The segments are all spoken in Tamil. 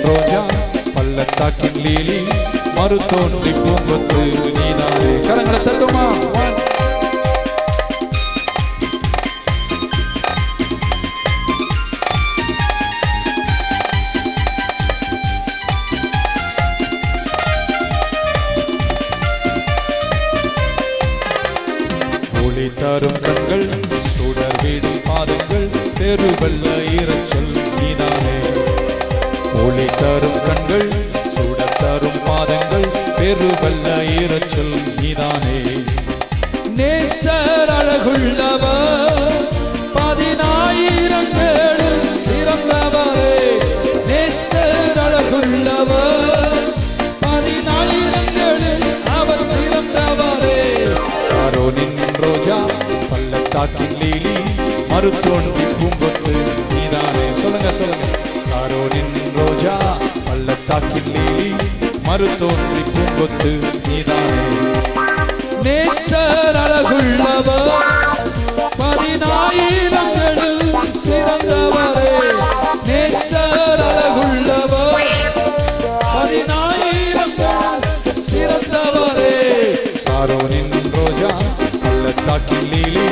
ரோஜா பள்ளத்தாக்கின் லீலி மறுதோன்றி பூங்கொத்து நீதானே. கரங்களை தட்டுமா? ஒளி தரும் கண்கள் சுடர் வீடும் பாதங்கள் பெருவெள்ள இரைச்சல் நீதானே. ஒளி தரும் கண்கள் சுடர் தரும் பாதங்கள் பெருவெள்ள இரைச்சல் நீதானே. நேசர் அழகுள்ளவர் 10,000 சிறந்தவரே. நேசர் அழகுள்ளவர் 10,000 அவர் சிறந்தவரே. சாரோனின் ரோஜா பள்ளத்தாக்கின் லீலி மறுதோன்றி பூங்கொத்து நீதானே. சொல்லுங்க சொல்லுங்க. சாரோனின் ரோஜா பள்ளத்தாக்கின் லீலி மறுதோன்றி பூங்கொத்து நீதானே. நேசர் அழகுள்ளவர் 10,000 சிறந்தவரே. நேசர் அழகுள்ளவர் 10,000 சிறந்தவரே. சாரோனின் ரோஜா பள்ளத்தாக்கின் லீலி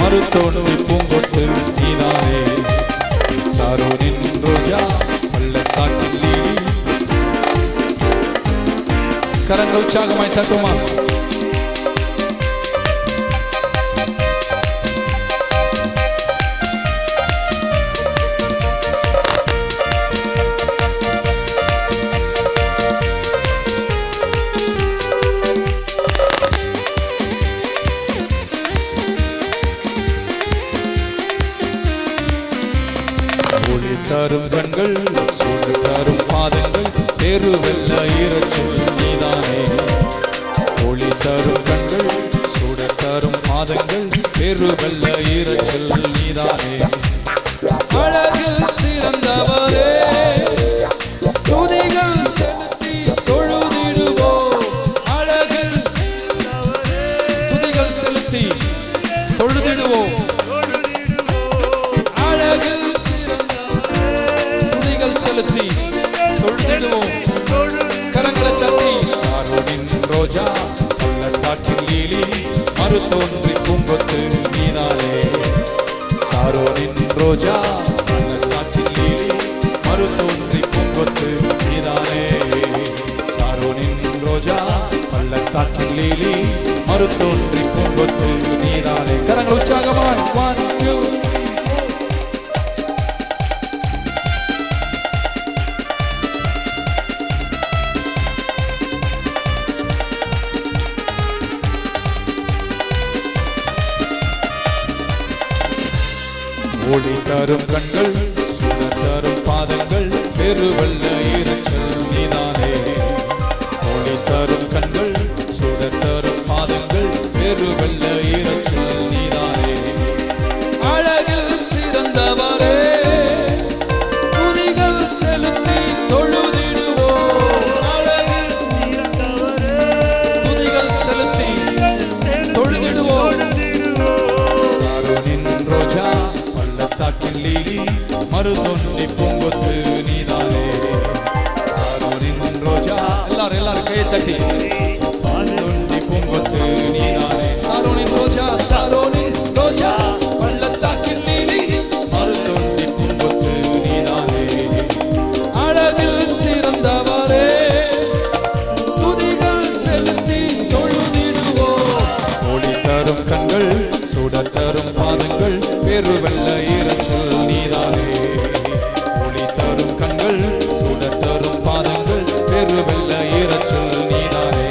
மறுதோன்றி பூங்கொத்து நீதானே. சாரோனின் ரோஜா பள்ளத்தாக்கின் லீலி. கரங்கள் உற்சாகமாய் தட்டுமா? ஒளி தரும் கண்கள் சூடு தரும் பாதங்கள் பெருவெள்ள இரைச்சல் நீதானே. ஒளி தரும் கண்கள் சூடு தரும் பாதங்கள் பெருவெள்ள இரைச்சல் நீதானே. அழகில் சிறந்தவரே துதிகள் செலுத்தி தொழுதிடுவோம். அழகில் துதிகள் செலுத்தி தொழுதிடுவோம். அழகில் செலுத்தி தொழுதிடுவோம். கரங்களை தட்டி. சாரோனின் ரோஜா பள்ளத்தாக்கின் லீலி மறுதோன்றி பூங்கொத்து நீதானே. சாரோனின் ரோஜா பள்ளத்தாக்கின் லீலி மறுதோன்றி பூங்கொத்து நீதானே. சாரோனின் ரோஜா பள்ளத்தாக்கின் லீலி மறுதோன்றி பூங்கொத்து நீதானே. கரங்கள் உற்சாகமாய். 1 2 ஒளி தரும் கண்கள் சுடர் தரும் பாதங்கள் பெருவெள்ள இரைச்சல் நீதானே. ஒளி தரும் கண்கள் சுடர் தரும் பாதங்கள் பெருவெள்ள இரைச்சல் நீதானே. அழகில் சிறந்தவரே துதிகள் செலுத்தி தொழுதிடுவோம். அழகில் சிறந்தவரே துதிகள் செலுத்தி தொழுதிடுவோம். சாரோனின் ரோஜா பள்ளத்தாக்கின் லீலி மறுதோன்றி பூங்கொத்து நீதானே. சாரோனின் ரோஜா. எல்லாரும் கையை தட்டி. மறுதோன்றி பூங்கொத்து நீதானே. சாரோனின் ரோஜா. சாரோனின் ரோஜா பள்ளத்தாக்கின் லீலி மறுதோன்றி பூங்கொத்து நீதானே. அழகில் சிறந்தவரே துதிகள் செலுத்தி தொழுதிடுவோம். ஒளி தரும் கண்கள் சுடர் தரும் பாதங்கள் பெருவெள்ள இரைச்சல் நீதானே. ஒளி தரும் கண்கள் சுடர் தரும் பாதங்கள் பெருவெள்ள இரைச்சல் நீதானே.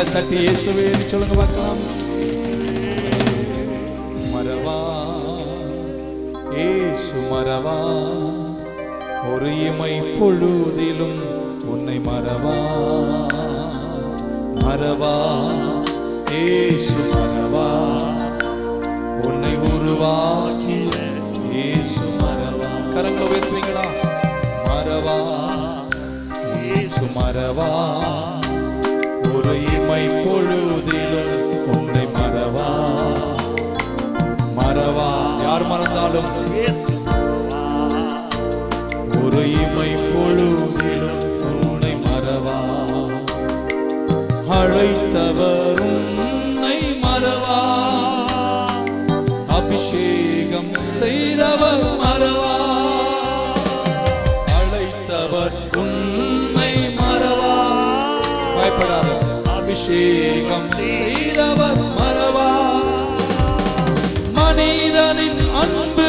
கரங்களை தட்டி இயேசுவே சொல்லுங்க பார்க்கலாம். மறவா இயேசு மறவா, ஒரு இமை பொழுதிலும் உன்னை மறவா. மறவா இயேசு மறவா, உன்னை உருவாக்கிய இயேசு மறவா. கரங்களை உயர்த்துவீங்களா? மறவா இயேசு மறவா, ஒரு இமை பொழுதிலும் உன்னை மறவா. மறவா யார் மறந்தாலும் ஒரு இமை பொழுதிலும் உன்னை மறவா. அழைத்தவர் உன்னை மறவா, அபிஷேகம் செய்தவர் மறவா. அழைத்தவர் உன்னை மறவா, பயப்படாத. அபிஷேகம் செய்தவர் மறவா. மனிதனின் அன்பு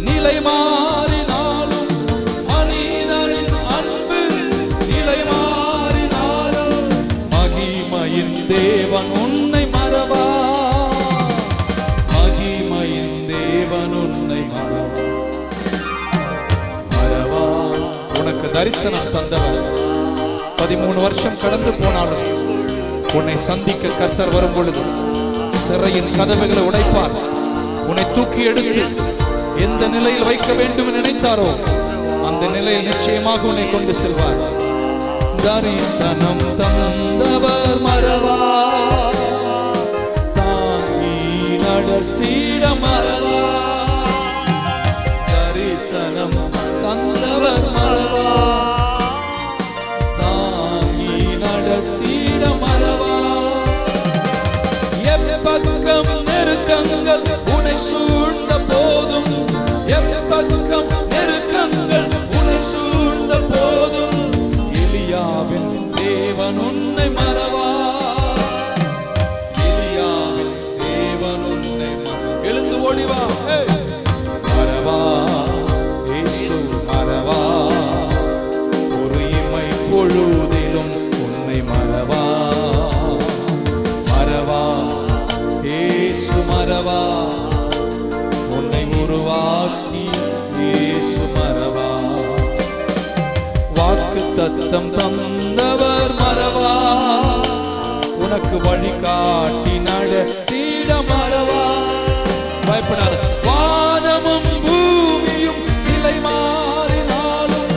நிலை மாறினாலும், மனிதனின் அன்பு நிலை மாறினாலும், மகிமையின் தேவன் உன்னை மறவா. மகிமையின் தேவன் உன்னை மறவா. மறவா உனக்கு தரிசனம் தந்தவர் 13 வருஷம் கடந்து போனாலும் உன்னை சந்திக்க கர்த்தர் வரும் பொழுது சிறையின் கதவுகளை உடைப்பார். உன்னை தூக்கி எடுத்து எந்த நிலையில் வைக்க வேண்டும் நினைத்தாரோ அந்த நிலையில் நிச்சயமாக உன்னை கொண்டு செல்வார். தரிசனம் தந்தவர் மறவா, தாங்கி நடத்திட மறவா. தரிசனம் தந்தவர் மறவா, தாங்கி நடத்திட மறவா. எப்பக்கம் நெருக்கங்கள் உன்னை சூழ்ந்த போதும், எப்பக்கம் நெருக்கங்கள் உன்னை சூழ்ந்த போதும், எலியாவின் தேவன் உன்னை மறவா. எலியாவின் தேவன் உன்னை மறவா. எழுந்து ஓடிவா. மறவா இயேசு மறவா, ஒரு இமை பொழுதிலும் உன்னை மறவா. மறவா இயேசு மறவா, உன்னை உருவாக்கி இயேசு மறவா. வாக்கு தத்தம் தந்தவர் மறவா, உனக்கு வழிகாட்டி நடத்திட மறவா. பயப்படாத. வானமும் பூமியும் நிலை மாறினாலும்,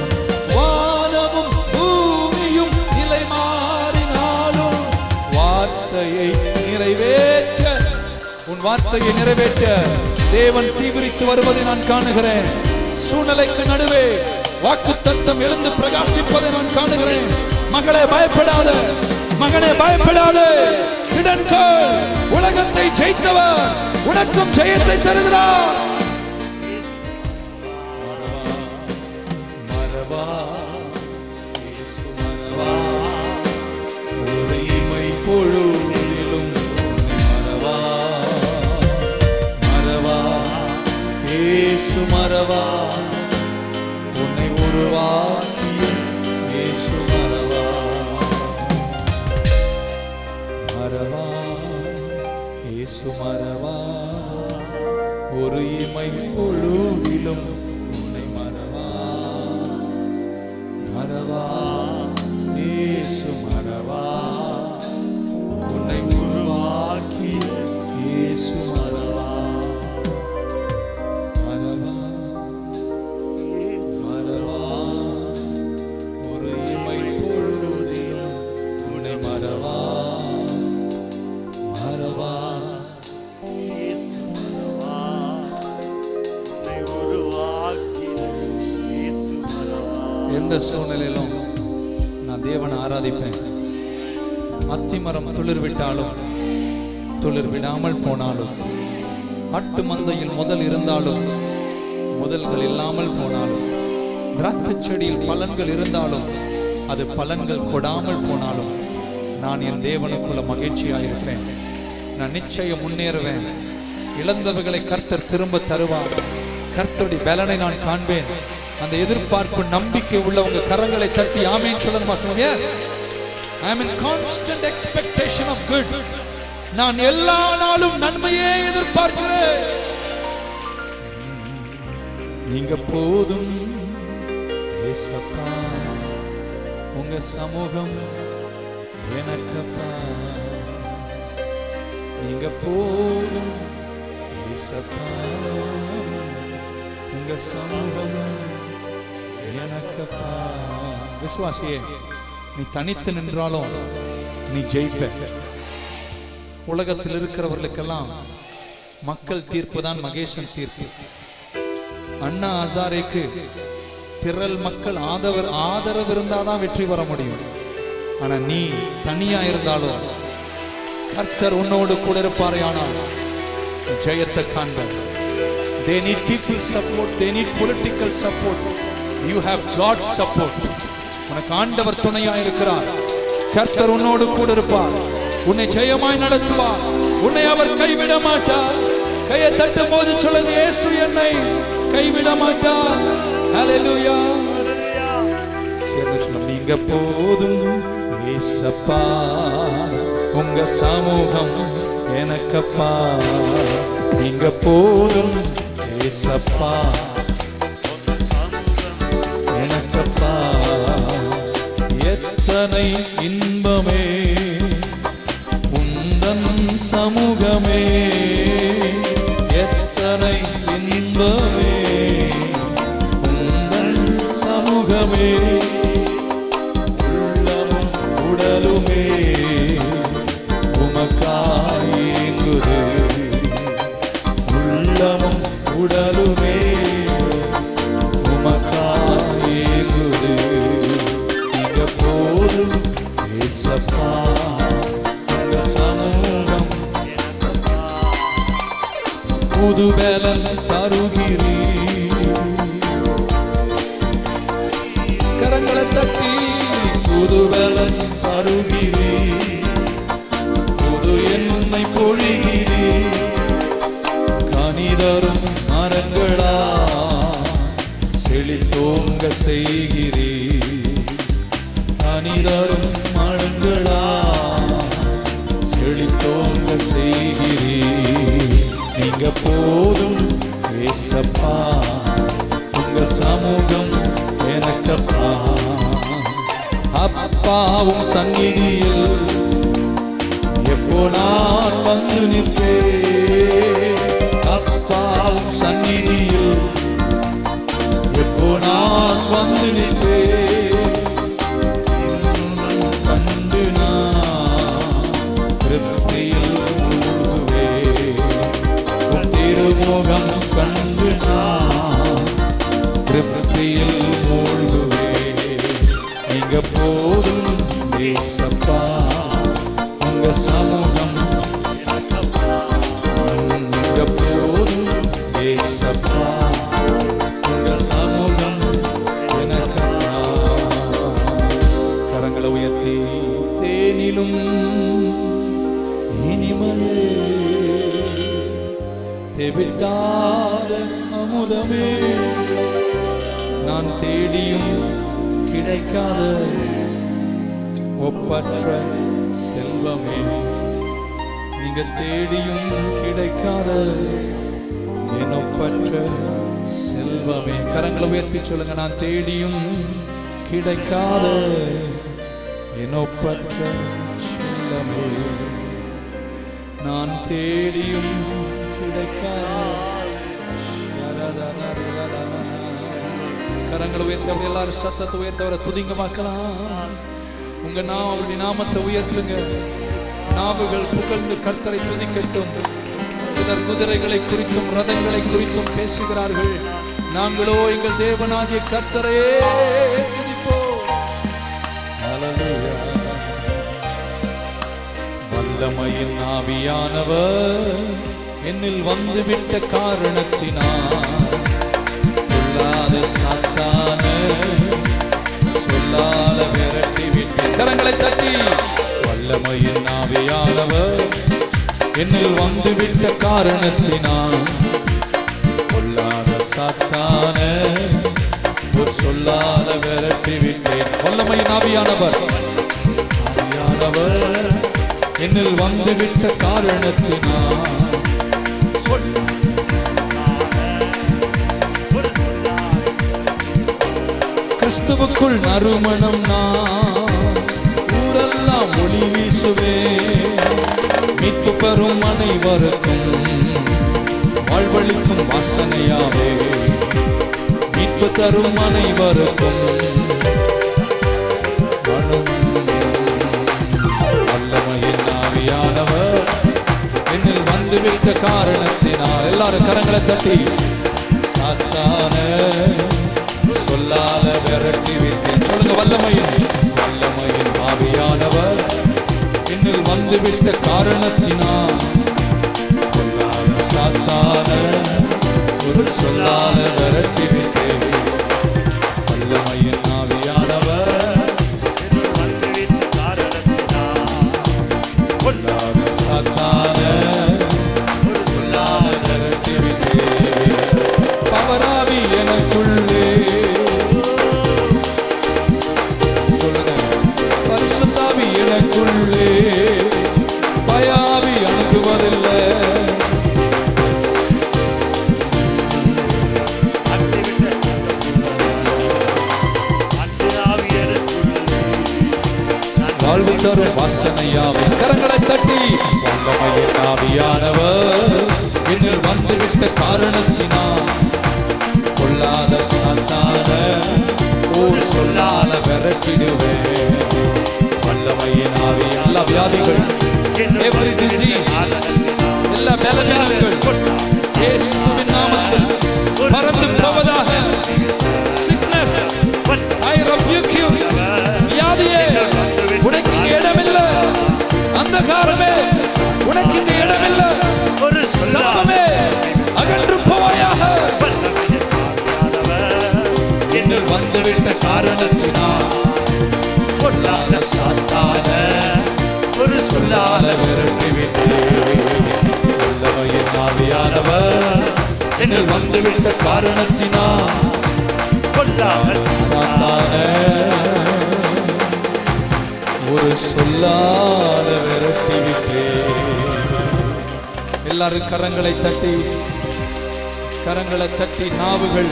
வானமும் பூமியும் நிலை மாறினாலும், வார்த்தையை நிறைவேற்ற, உன் வார்த்தையை நிறைவேற்ற தேவன் தீவிரித்து வருவதை நான் காணுகிறேன். சூழ்நிலைக்கு நடுவே வாக்குத்தத்தம் எழுந்து பிரகாசிப்பதை நான் காணுகிறேன். மகளே பயப்படாத, மகனே பயப்படாத. திடன்கள், உலகத்தை ஜெயித்தவர் உனக்கும் ஜெயத்தை தருகிறார். மறவா இயேசு மறவா, ஒரு இமை பொழுதிலும் உன்னை மறவா. மறவா இயேசு மறவா, உன்னை உருவாக்கி இயேசு மறவா. மறவா இயேசு மறவா, ஒரு இமை பொழுதிலும் உன்னை மறவா. மறவா இயேசு மறவா, உன்னை உருவாக்கி இயேசு மறவா. மறவா மறவா, ஒரு இமை பொழுதிலும் உன்னை மறவா. மறவா எந்த சூழ்நிலையிலும் நான் தேவனை ஆராதிப்பேன். அத்திமரம் துளிர் விட்டாலும், துளிர் விடாமல் போனாலும், ஆட்டு மந்தையில் முதல் இருந்தாலும், முதல்கள் இல்லாமல் போனாலும், திராட்சை செடியில் பலன்கள் இருந்தாலும், அது பலன்கள் கொடாமல் போனாலும், நான் என் தேவனுக்குள்ள மகிழ்ச்சியாயிருப்பேன். நான் நிச்சயம் முன்னேறுவேன். இழந்தவர்களை கர்த்தர் திரும்ப தருவார். கர்த்தருடைய பலனை நான் காண்பேன். அந்த எதிர்பார்ப்பு நம்பிக்கை உள்ளவங்க கரங்களை தட்டி ஆமேன் சொல்லுங்க பார்க்கலாம். Yes, I am in constant expectation of good. நான் எல்லா நாளும் நன்மையே எதிர்பார்க்கிறேன். நீங்க போதும் இயேசப்பா, உங்க சமூகம் எனக்கப்பா. நீங்க போதும் இயேசப்பா, உங்க சமூகம் எனக்கப்பா. விசுவாசியே, நீ தனித்து நின்றாலும் நீ ஜெயிப்ப. உலகத்தில் இருக்கிறவர்களுக்கெல்லாம் மக்கள் தீர்ப்பு தான் மகேசன் தீர்ப்பு. அண்ணா ஹசாரேக்கு திரள் மக்கள் ஆதரவு இருந்தாதான் வெற்றி பெற முடியும். ஆனா நீ தனியா இருந்தாலும் கர்த்தர் உன்னோடு கூட இருப்பாரையானால் ஜெயத்தை காண்பார். They need people support, they need political support. You have God's support. உனக்கு ஆண்டவர் துணையா இருக்கிறார். கர்த்தர் உன்னோடு கூட இருப்பார். உன்னை ஜெயமாய் நடத்துவார். உன்னை அவர் கைவிட மாட்டார். கையை தட்டும் போது சொல்லுங்க, இயேசு என்னை கைவிட மாட்டார். ஹல்லேலூயா. நீங்க போதும் இயேசப்பா, உங்க சமூகம் எனக்கப்பா. நீங்க போதும் இயேசப்பா, எனக்கப்பா. எத்தனை இன்பமே உந்தன் சமூகமே, எத்தனை இன்பமே உந்தன் சமூகமே. உள்ளமும் உடலுமே உமக்காயேங்குது, உள்ளமும் உடலுமே உமக்காயேங்குது. நீங்க போதும் இயேசப்பா, உங்க சமூகம் புது பலன் தருகிறீர். கரங்களை தட்டி புது பலன் தருகிறீர், புது எண்ணை பொழிகிறீர். கனிதரும் மரங்களா செழித்தோங்க செய்கிறீர். கனிதரும் மரங்களா செழித்தோங்க செய்கிறீர். நீங்க போதும் இயேசப்பா, உங்க சமூகம் எனக்கப்பா. அப்பாவும் சந்நிதியில் எப்போ நான் வந்து நிற்பேன். அப்பாவும் சந்நிதியில் எப்போ நான் வந்து நிற்பேன். கண்டு நான் திருப்தியில் மூழ்குவேன். திருமுகம் கண்டு நான் திருப்தியில் மூழ்குவேன். நீங்க போதும் இயேசப்பா, உங்க சமூகம் நீங்க போதும் இயேசப்பா, உங்க சமூகம் எனக்கப்பா. கரங்களை உயர்த்தி தேனிலும் இனிமையே தெவிட்டாத அமுதமே, நான் தேடியும் கிடைக்காத ஒப்பற்ற செல்வமே. நீங்க தேடியும் கிடைக்காத என் ஒப்பற்ற செல்வமே. கரங்களை உயர்த்தி சொல்லுங்க, நான் தேடியும் கிடைக்காத என் ஒப்பற்ற செல்வமே. நான் தேடியும் கரங்களை உயர்த்தவர் எல்லாரும் சத்தத்தை உயர்த்தவரை துதிங்க பார்க்கலாம். உங்க அவருடைய நாமத்தை உயர்த்துங்க. நாவுகள் புகழ்ந்து கர்த்தரை துதிக்கட்டும். சிலர் குதிரைகளை குறித்தும் ரதங்களை குறித்தும் பேசுகிறார்கள். நாங்களோ எங்கள் தேவனாகிய கர்த்தரையே துதிப்போம். ஹல்லேலூயா. வல்லமையின் ஆவியானவர் என்னில் வந்துவிட்ட காரணத்தினால் சொல்லாத சாத்தான சொல்லாத விரட்டி விட்டு. கரங்களை தட்டி வல்லமையின் ஆவியானவர் என்னில் வந்துவிட்ட காரணத்தினால் சொல்லாத சாத்தான ஒரு சொல்லாத விரட்டி விட்டேன். வல்லமையின் ஆவியானவர் ஆவியானவர் என்னில் வந்துவிட்ட காரணத்தினால் கிறிஸ்துவுக்குள் நறுமணம் நான் ஊரெல்லாம் ஒளி வீசுவே மீட்பு பெறும் அனைவருக்கும் வாழ்வளிக்கும் வாசனையாவே மீட்பு தரும் அனைவருக்கும் வல்லமையின் ஆவியானவர் என்னில் வந்துவிட்ட காரணத்தினால் எல்லாரும் கரங்களை தட்டி சாத்தான சொல்லால விரட்டி விட்டேன் சொல்லுங்க. வல்லமையின் ஆவியானவர் என்னில் வந்துவிட்ட காரணத்தினால் சாத்தான ஒரு சொல்லால விரட்டி விட்டேன். வல்லமையின் ஆவியானவர் என்னில் வந்துவிட்ட காரணத்தினால் சாத்தான ஒரு சொல்லால விரட்டி விட்டேன். பவராவி எனக்குள்ளே பரிசுத்தாவி எனக்குள்ளே பயாவி அணுகுவதில்லை. வாழ்வு தரும் வாசனையாவே கரங்களை தட்டி வல்லமையின் ஆவியானவர் என்னில் வந்துவிட்ட காரணத்தினால் கொள்ளாத சாத்தான ஓர் சொல்லால விரட்டிடுவேன். வல்லமையின் ஆவி எல்லா வியாதிகள் every disease எல்லா பலவீனங்கள் இயேசுவின் நாமத்தில் பறந்து போவதாக. sickness I rebuke you. வியாதியே உனக்கு இங்க இடமில்லை. அந்தகாரமே உனக்கு இங்க இடமில்லை. ஒரு சாபமே அகன்று போவாயாக. என்னில் வந்துவிட்ட காரணத்தினால் கொள்ளாத சாத்தான ஒரு சொல்லால விரட்டி விட்டேன். வல்லமையின் ஆவியானவர் என்னில் வந்துவிட்ட காரணத்தினால் கொள்ளாத சாத்தான ஒரு சொல்லால விரட்டி விட்டேன். எல்லாரும் கரங்களை தட்டி நாவுகள்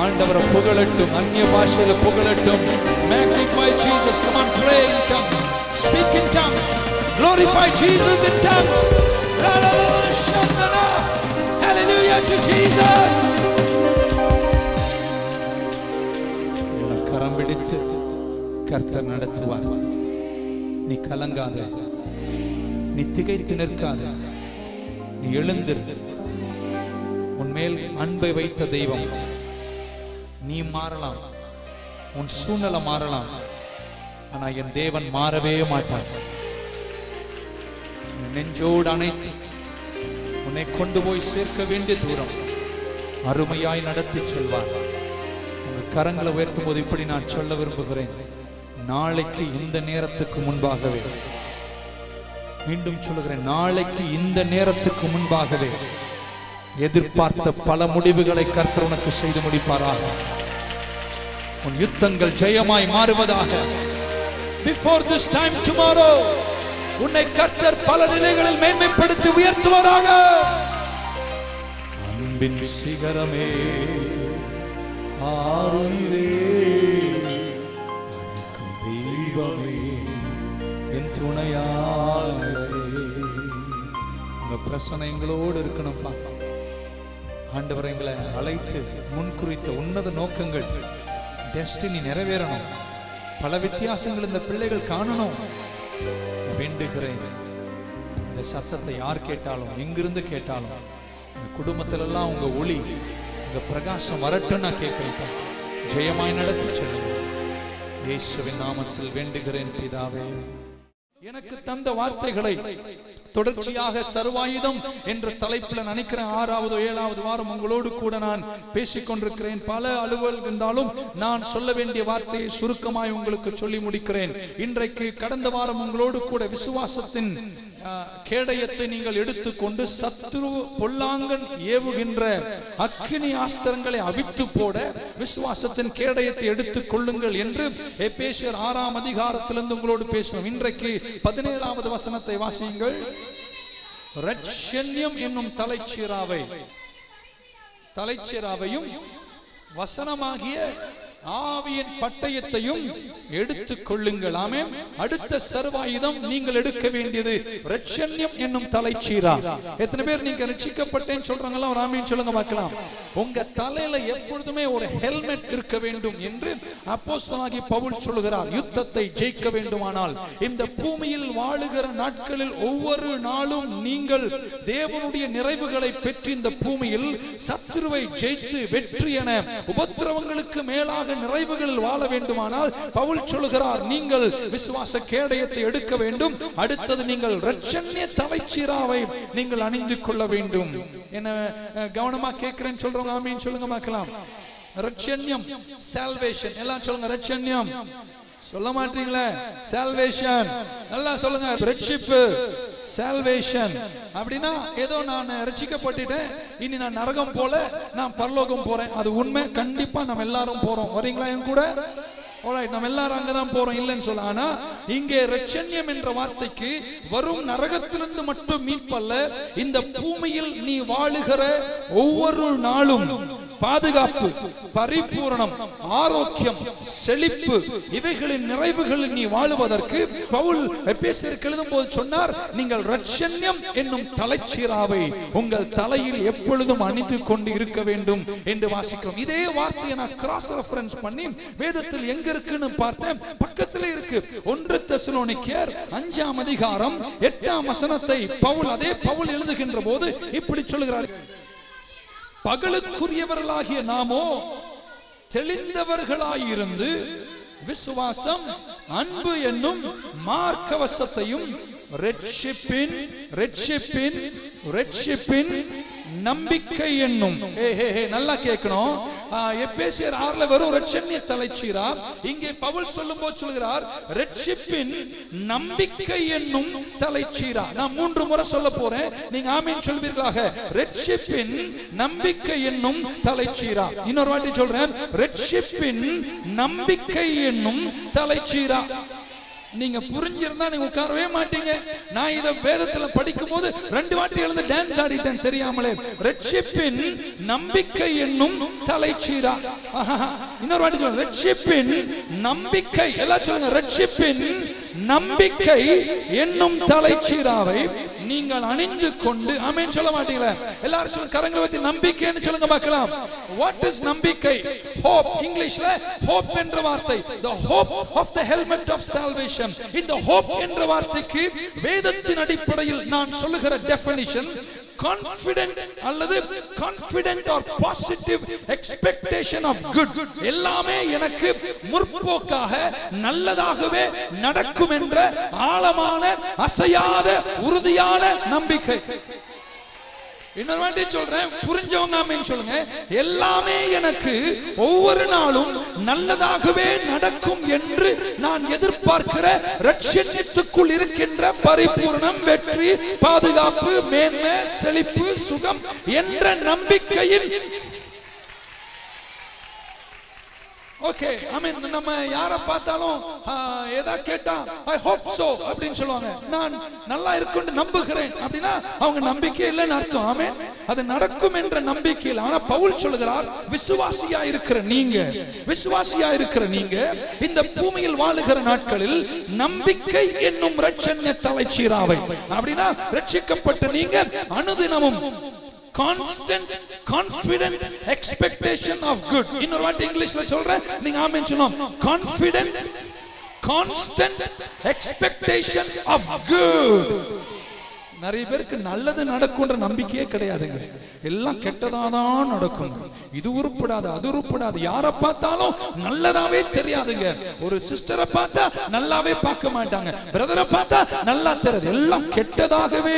ஆண்டவரை புகழட்டும், அந்நிய பாஷையில புகழட்டும். Magnify Jesus. Come on, pray in tongues, speak in tongues, glorify Jesus in tongues. Hallelujah to Jesus. கரம் பிடித்து கர்த்தர் நடத்துவார். நீ கலங்காத, நீ திகைத்து நிற்காத, நீ எழுந்திரு. உன்மேல் அன்பை வைத்த தெய்வம். நீ மாறலாம், உன் சூழ்நிலை மாறலாம், ஆனா என் தேவன் மாறவே மாட்டார். நெஞ்சோடு அணைத்து உன்னை கொண்டு போய் சேர்க்க வேண்டிய தூரம் அருமையாய் நடத்தி செல்வார். உங்க கரங்களை உயர்த்தும் போது இப்படி நான் சொல்ல விரும்புகிறேன். நாளைக்கு இந்த நேரத்துக்கு முன்பாகவே, மீண்டும் சொல்லுகிறேன், நாளைக்கு இந்த நேரத்துக்கு முன்பாகவே எதிர்பார்த்த பல முடிவுகளை கர்த்தர் உனக்கு செய்து முடிப்பாராக. உன் யுத்தங்கள் ஜெயமாய் மாறுவதாக. Before this time tomorrow உன்னை கர்த்தர் பல நிலைகளில் மேன்மைப்படுத்தி உயர்த்துவாராக. அன்பின் சிகரமே ஆருயிரே தெய்வமே என் துணையாளரே. உங்க பிரசனை எங்களோடு இருக்கணும்ப்பா. ஆண்டவர் எங்களை அழைத்து முன்குறித்த உன்னத நோக்கங்கள், டெஸ்டினி நிறைவேறணும். பல வித்தியாசங்கள் இந்த பிள்ளைகள் காணணும். வேண்டுகிறேன், இந்த சத்தத்தை யார் கேட்டாலும், எங்கிருந்து கேட்டாலும், இந்த குடும்பத்திலெல்லாம் உங்க ஒளி, உங்க பிரகாசம் வரட்டும் நான் கேட்கிறேன். ஜெயமாய் நடத்தி செல்லுங்கள். இயேசுவின் நாமத்தில் வேண்டுகிறேன் பிதாவே. எனக்கு தந்த வார்த்தைகளை தொடர்ச்சியாக சர்வாயுதம் என்ற தலைப்பில் நினைக்கிறேன் 6வது 7வது வாரம் உங்களோடு கூட நான் பேசிக்கொண்டிருக்கிறேன். பல அலுவல் இருந்தாலும் நான் சொல்ல வேண்டிய வார்த்தையை சுருக்கமாய் உங்களுக்கு சொல்லி முடிக்கிறேன். இன்றைக்கு கடந்த வாரம் உங்களோடு கூட விசுவாசத்தின் கேடயத்தை நீங்கள் எடுத்துக்கொண்டு சத்துரு பொல்லாங்கன் ஏவுகின்ற அக்கினி ஆஸ்திரங்களை அவித்து போட விசுவாசத்தின் கேடயத்தை எடுத்துக் கொள்ளுங்கள் என்று எபேசியர் 6ஆம் அதிகாரத்திலிருந்து உங்களோடு பேசுவோம். இன்றைக்கு 17வது வசனத்தை வாசியுங்கள். இரட்சண்யம் என்னும் தலைச்சீராவையும் வசனமாகிய ஆவியின் பட்டயத்தையும் எடுத்துக் கொள்ளுங்கள். ஆமென். அடுத்த சர்வாயுதம் நீங்கள் எடுக்க வேண்டியது இரட்சண்யம் என்னும் தலைச்சீரா. எத்தனை பேர் நீங்க ரட்சிக்கப்பட்டேன்னு சொல்றாங்களா? ஒரு ஆமென் சொல்லுங்க பார்க்கலாம். உங்க தலையில எப்பொழுதுமே ஒரு ஹெல்மெட் இருக்க வேண்டும் என்று அப்போஸ்தலனாகிய பவுல் சொல்லுகிறார். யுத்தத்தை ஜெயிக்க வேண்டுமானால் இந்த பூமியில் வாழுகிற நாட்களில் ஒவ்வொரு நாளும் நீங்கள் தேவனுடைய நிறைவுகளை பெற்று இந்த பூமியில் சத்துருவை ஜெயித்து வெற்றி என உபத்திரவங்களுக்கு மேலாக நிறைவுகளில் வாழ வேண்டுமானால் பவுல் சொல்லுகிறார், நீங்கள் விசுவாச கேடயத்தை எடுக்க வேண்டும். அடுத்தது நீங்கள் இரட்சண்ய தலைச்சீராவை நீங்கள் அணிந்து கொள்ள வேண்டும். என்ன கவனமா கேட்கிறேன்னு சொல்றவங்க ஆமென் சொல்லுங்க பார்க்கலாம். இரட்சண்யம் சால்வேஷன். எல்லாம் சொல்லுங்க இரட்சண்யம். சொல்ல மாட்டீங்களே? சால்வேஷன். நல்லா சொல்லுங்க. ரட்சிப்பு சால்வேஷன். அப்படின்னா ஏதோ நான் ரட்சிக்கப்பட்டுட்டேன், இனி நான் நரகம் போல நான் பரலோகம் போறேன். அது உண்மை. கண்டிப்பா நம்ம எல்லாரும் போறோம். வரீங்களா என் கூட? நம்ம எல்லாரும் அங்கதான் போறோம், இல்லைன்னு சொல்ல. ஆனா இங்கே இரட்சண்யம் என்ற வார்த்தைக்கு வரும் நரகத்திலிருந்து மட்டும் மீட்பல்ல, இந்த பூமியில் நீ வாழுகிற ஒவ்வொரு நாளும் பாதுகாப்பு, பரிபூரணம், ஆரோக்கியம், செழிப்பு, இவைகளின் நிறைவுகளில் நீ வாழுவதற்கு பவுல் எபேசியருக்கு எழுதும்போது சொன்னார், நீங்கள் இரட்சண்யம் என்னும் தலைச்சீராவை உங்கள் தலையில் எப்பொழுதும் அணிந்து கொண்டு இருக்க வேண்டும் என்று வாசிக்கிறோம். இதே வார்த்தையை நான் கிராஸ் ரெஃபரன்ஸ் பண்ணி வேதத்தில் எங்க இருக்குன்னு பார்த்தேன். பக்கத்திலே இருக்கு. 1 தெசலோனிக்கேயர் 5ஆம் அதிகாரம் 8ஆம் வசனத்தை அதே பவுல் எழுதுகின்ற போது இப்படி சொல்லுகிறார், பகலுக்குரியவர்களாகிய நாமோ தெளிந்தவர்களாயிருந்து விசுவாசம், அன்பு என்னும் மார்க்கவசத்தையும் ரட்சிப்பின் நம்பிக்கை என்னும். நல்லா கேட்கணும். எபேசியர் 6ல வெறும் இரட்சண்ய தலைச்சீரா. இங்கே பவுல் சொல்லும்போது சொல்கிறார் ரட்சிப்பின் நம்பிக்கை என்னும் தலைச்சீரா. நான் 3 முறை சொல்ல போறேன், நீங்க ஆமென் சொல்வீர்களாக. ரட்சிப்பின் நம்பிக்கை என்னும் தலைச்சீரா. இன்னொரு வாட்டி சொல்றேன், ரட்சிப்பின் நம்பிக்கை என்னும் தலைச்சீரா. நீங்க புரிஞ்சிருந்தா நீங்க உட்காரவே மாட்டீங்க. நான் இத வேதத்துல படிக்கும் போது 2 வாட்டி எழுந்து டான்ஸ் ஆடிட்டேன் தெரியாமலே. ரட்சிப்பின் நம்பிக்கை என்னும் தலைச்சீரா. இன்னொரு வாட்டி சொல்லுங்க, ரட்சிப்பின் நம்பிக்கை. எல்லாம் சொல்லுங்க, ரட்சிப்பின் நம்பிக்கை என்னும் தலைச்சீராவை நீங்கள் அணிந்து கொண்டு. ஆமென் சொல்ல மாட்டீங்களா? எல்லாரும் சொல்லுங்க, கரங்களை வைத்து நம்பிக்கைன்னு சொல்லுங்க பார்க்கலாம். What is நம்பிக்கை? Hope. இங்கிலீஷ்ல hope என்ற வார்த்தை, the hope of the helmet of salvation. இந்த hope என்ற வார்த்தைக்கு வேதத்தின் அடிப்படையில் நான் சொல்லுகிற definition confident அல்லது confident or positive expectation of good. எல்லாமே எனக்கு முற்போக்காக நல்லதாகவே நடக்கும் என்ற ஆழமான அசையாத உறுதியான நம்பிக்கை. இன்னொரு வாட்டி சொல்றேன், புரிஞ்சவங்க ஆமென் சொல்லுங்க. எல்லாமே எனக்கு ஒவ்வொரு நாளும் நல்லதாகவே நடக்கும் என்று நான் எதிர்பார்க்கிற இரட்சண்யத்துக்குள் இருக்கின்ற பரிபூரணம், வெற்றி, பாதுகாப்பு, மேன்மை, செழிப்பு, சுகம் என்ற நம்பிக்கையில். ஓகே, ஆமென். நம்ம யாரை பார்த்தாலும் ஏதா கேட்டா ஐ ஹோப் சோ அப்படின்னு சொல்லுவாங்க. நான் நல்லா இருக்குன்னு நம்புகிறேன் அப்படின்னா அவங்க நம்பிக்கை இல்லைன்னு அர்த்தம். ஆமென். அது நடக்கும் என்ற நம்பிக்கையில். ஆனா பவுல் சொல்லுகிறார், விசுவாசியா இருக்கிற நீங்க இந்த பூமியில் வாழுகிற நாட்களில் நம்பிக்கை என்னும் இரட்சண்ய தலைச்சீராவை. அப்படின்னா ரட்சிக்கப்பட்ட நீங்க அனுதினமும் constant confident expectation of good. இன்னொரு வாட்டி இங்கிலீஷ்ல சொல்றேன், நீங்க ஆமென் சொல்லணும். constant expectation of good. நிறைய பேருக்கு நல்லது நடக்கும்ன்ற நம்பிக்கையே கிடையாதுங்க. எல்லாம் கெட்டதாதான் நடக்கும். இது உருப்படாது, அது உருப்படாது. யாரை பார்த்தாலும் நல்லதாவே தெரியாதுங்க. ஒரு சிஸ்டரை பார்த்தா நல்லாவே பார்க்க மாட்டாங்க, பிரதரை பார்த்தா நல்லா தெரியாது, எல்லாம் கெட்டதாகவே